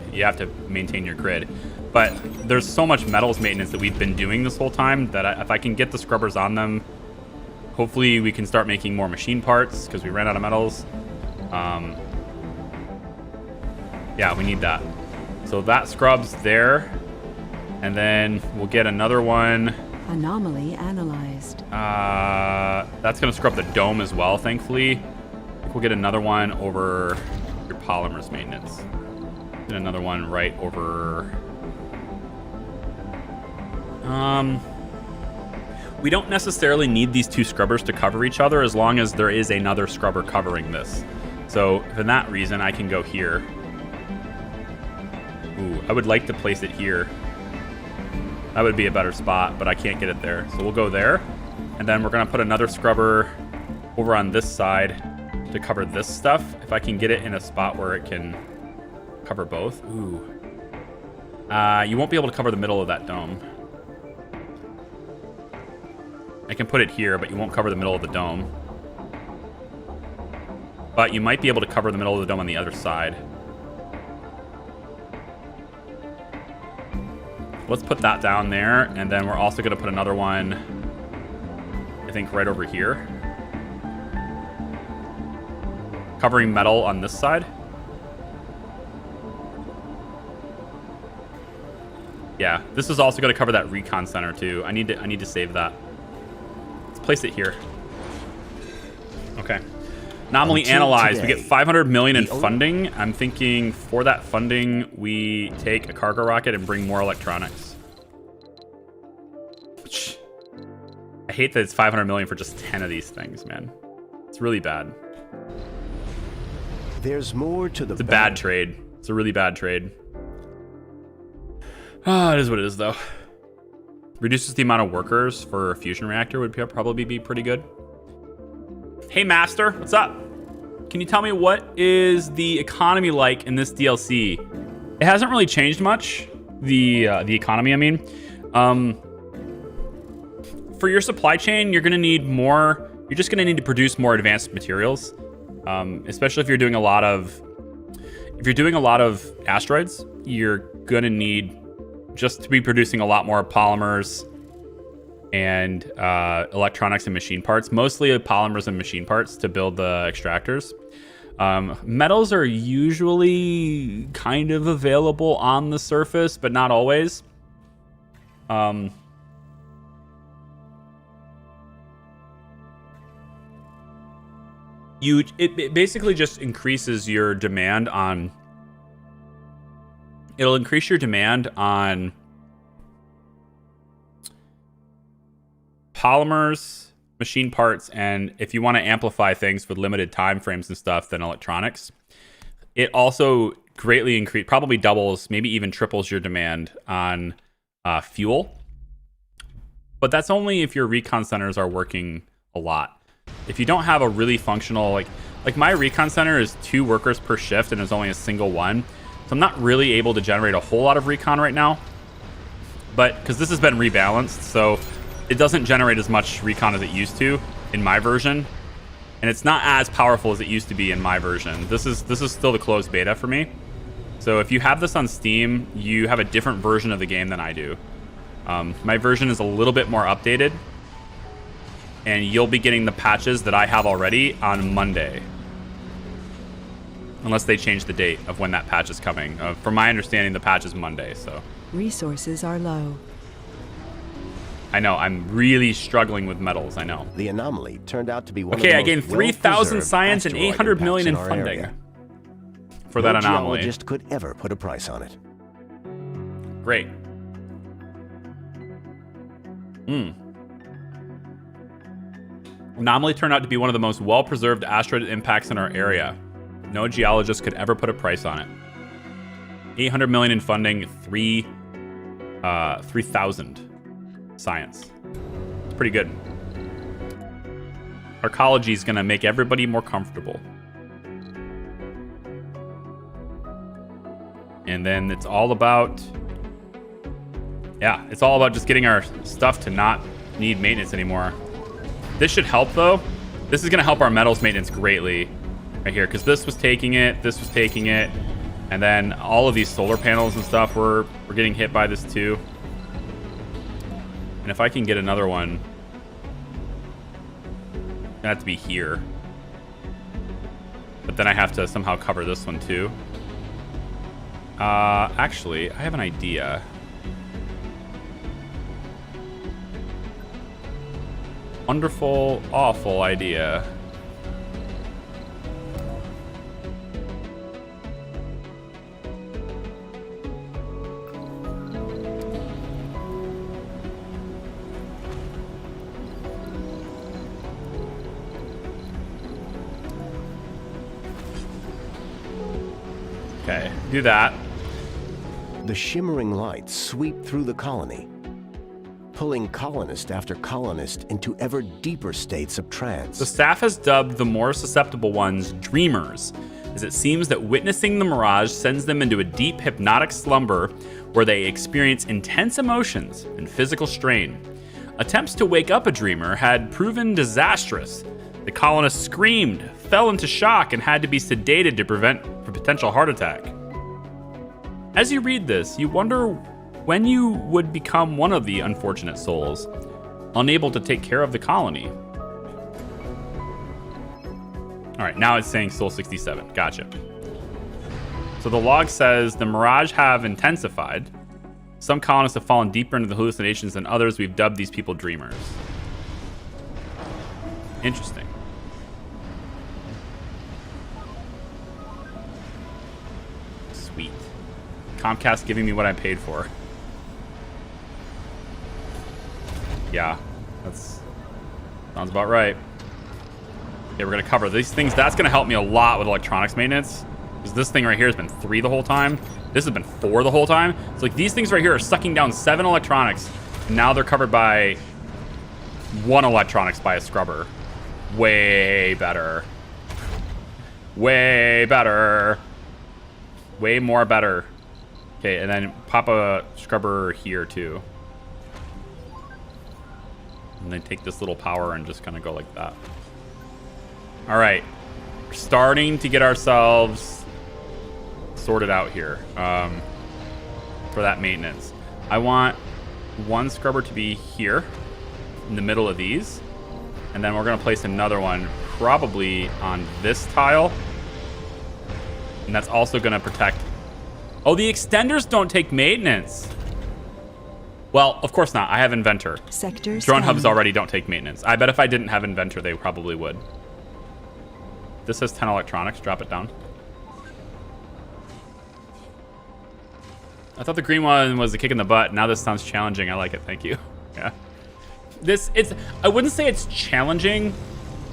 maintain your grid. But there's so much metals maintenance that we've been doing this whole time that if I can get the scrubbers on them, hopefully we can start making more machine parts because we ran out of metals. Yeah, we need that. So that scrubs there, and then we'll get another one. Anomaly analyzed. That's gonna scrub the dome as well, thankfully. I think we'll get another one over your polymers maintenance. And another one right over... We don't necessarily need these two scrubbers to cover each other as long as there is another scrubber covering this. So for that reason, I can go here. Ooh, I would like to place it here. That would be a better spot, but I can't get it there. So we'll go there. And then we're gonna put another scrubber over on this side to cover this stuff. If I can get it in a spot where it can cover both. Ooh. You won't be able to cover the middle of that dome. I can put it here, but you won't cover the middle of the dome. But you might be able to cover the middle of the dome on the other side. Let's put that down there, and then we're also going to put another one, I think, right over here. Covering metal on this side. Yeah, this is also going to cover that recon center too. I need to save that. Let's place it here. Okay. Anomaly analyzed. We get 500 million in funding. I'm thinking for that funding, we take a cargo rocket and bring more electronics. I hate that it's 500 million for just 10 of these things, man. It's really bad. There's more to the... It's a bad trade. It's a really bad trade. Ah, it is what it is, though. Reduces the amount of workers for a fusion reactor would probably be pretty good. Hey, Master, what's up? Can you tell me what is the economy like in this DLC? It hasn't really changed much. The economy, I mean. for your supply chain, you're going to need more. You're just going to need to produce more advanced materials, especially if you're doing a lot of asteroids. You're going to need just to be producing a lot more polymers and electronics and machine parts, mostly polymers and machine parts to build the extractors. Metals are usually kind of available on the surface, but not always. It basically just increases your demand on. It'll increase your demand on polymers, machine parts, and if you want to amplify things with limited time frames and stuff, then electronics. It also greatly probably doubles, maybe even triples your demand on fuel. But that's only if your recon centers are working a lot. If you don't have a really functional, like my recon center is 2 workers per shift and there's only a single one. So I'm not really able to generate a whole lot of recon right now. But because this has been rebalanced, so it doesn't generate as much recon as it used to in my version. And it's not as powerful as it used to be in my version. This is still the closed beta for me. So if you have this on Steam, you have a different version of the game than I do. My version is a little bit more updated. And you'll be getting the patches that I have already on Monday. Unless they change the date of when that patch is coming. From my understanding, the patch is Monday, so. Resources are low. I know, I'm really struggling with metals, I know. The anomaly turned out to be one of the Okay, I most gained 3,000 well-preserved science and asteroid 800 million in impacts our funding area. for that No anomaly. geologist could ever put a price on it. Great. Anomaly turned out to be one of the most well-preserved asteroid impacts in our area. No geologist could ever put a price on it. 800 million in funding, 3,000 science. It's pretty good. Arcology is going to make everybody more comfortable. And then it's all about... Yeah, it's all about just getting our stuff to not need maintenance anymore. This should help, though. This is going to help our metals maintenance greatly right here, because this was taking it, this was taking it, and then all of these solar panels and stuff we're getting hit by this too. And if I can get another one, it's gonna have to be here. But then I have to somehow cover this one too. Actually, I have an idea. Wonderful, awful idea. Okay, do that. The shimmering lights sweep through the colony, pulling colonist after colonist into ever deeper states of trance. The staff has dubbed the more susceptible ones dreamers, as it seems that witnessing the mirage sends them into a deep hypnotic slumber where they experience intense emotions and physical strain. Attempts to wake up a dreamer had proven disastrous. The colonists screamed, fell into shock, and had to be sedated to prevent a potential heart attack. As you read this, you wonder when you would become one of the unfortunate souls, unable to take care of the colony. All right, now it's saying Soul 67. Gotcha. So the log says the mirage have intensified. Some colonists have fallen deeper into the hallucinations than others. We've dubbed these people dreamers. Interesting. Sweet. Comcast giving me what I paid for. Yeah, that's sounds about right. Okay, we're gonna cover these things. That's gonna help me a lot with electronics maintenance, because this thing right here has been 3 the whole time. This has been 4 the whole time. So like these things right here are sucking down 7 electronics. And now they're covered by 1 electronics by a scrubber. Way better. Way better. Way more better. Okay, and then pop a scrubber here too. And then take this little power and just kind of go like that. All right. We're starting to get ourselves sorted out here for that maintenance. I want one scrubber to be here in the middle of these. And then we're going to place another one probably on this tile. And that's also going to protect... Oh, the extenders don't take maintenance. Well, of course not. I have Inventor. Sector Drone hubs scanned. already don't take maintenance. I bet if I didn't have Inventor, they probably would. This has 10 electronics. Drop it down. I thought the green one was a kick in the butt. Now this sounds challenging. I like it. Thank you. Yeah. I wouldn't say it's challenging.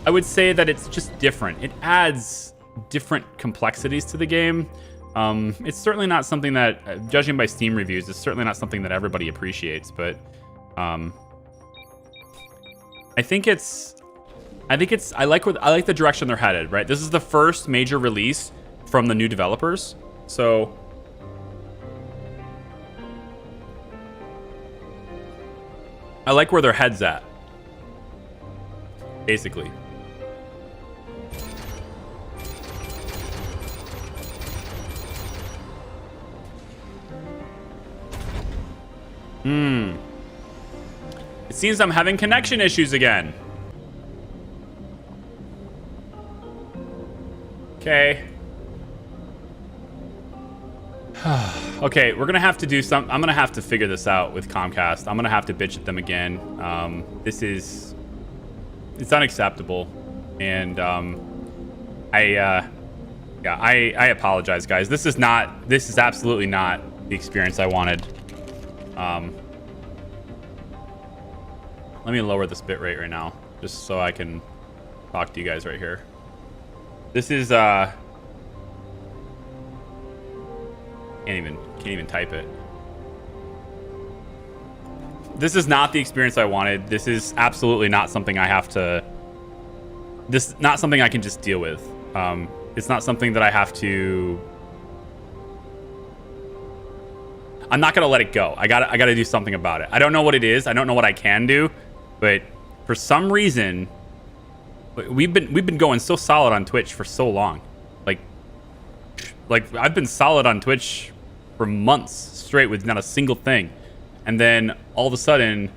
I would say that it's just different. It adds different complexities to the game. It's certainly not something that, judging by Steam reviews, it's certainly not something that everybody appreciates, but I like the direction they're headed, right? This is the first major release from the new developers. So I like where their head's at, basically. It seems I'm having connection issues again. Okay. Okay, we're gonna have to do some. I'm gonna have to figure this out with Comcast. I'm gonna have to bitch at them again. It's unacceptable, and I apologize, guys. This is absolutely not the experience I wanted. Let me lower this bit rate right now, just so I can talk to you guys right here. This is can't even type it. This is not the experience I wanted. This is absolutely not something I have to. This not something I can just deal with. It's not something that I have to. I'm not gonna let it go. I gotta do something about it. I don't know what it is. I don't know what I can do, but for some reason, we've been going so solid on Twitch for so long. Like I've been solid on Twitch for months straight with not a single thing, and then all of a sudden,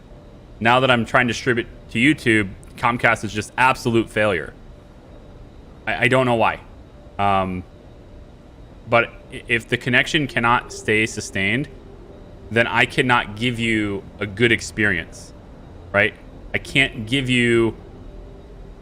now that I'm trying to distribute to YouTube, Comcast is just absolute failure. I don't know why. But if the connection cannot stay sustained, then I cannot give you a good experience, right? I can't give you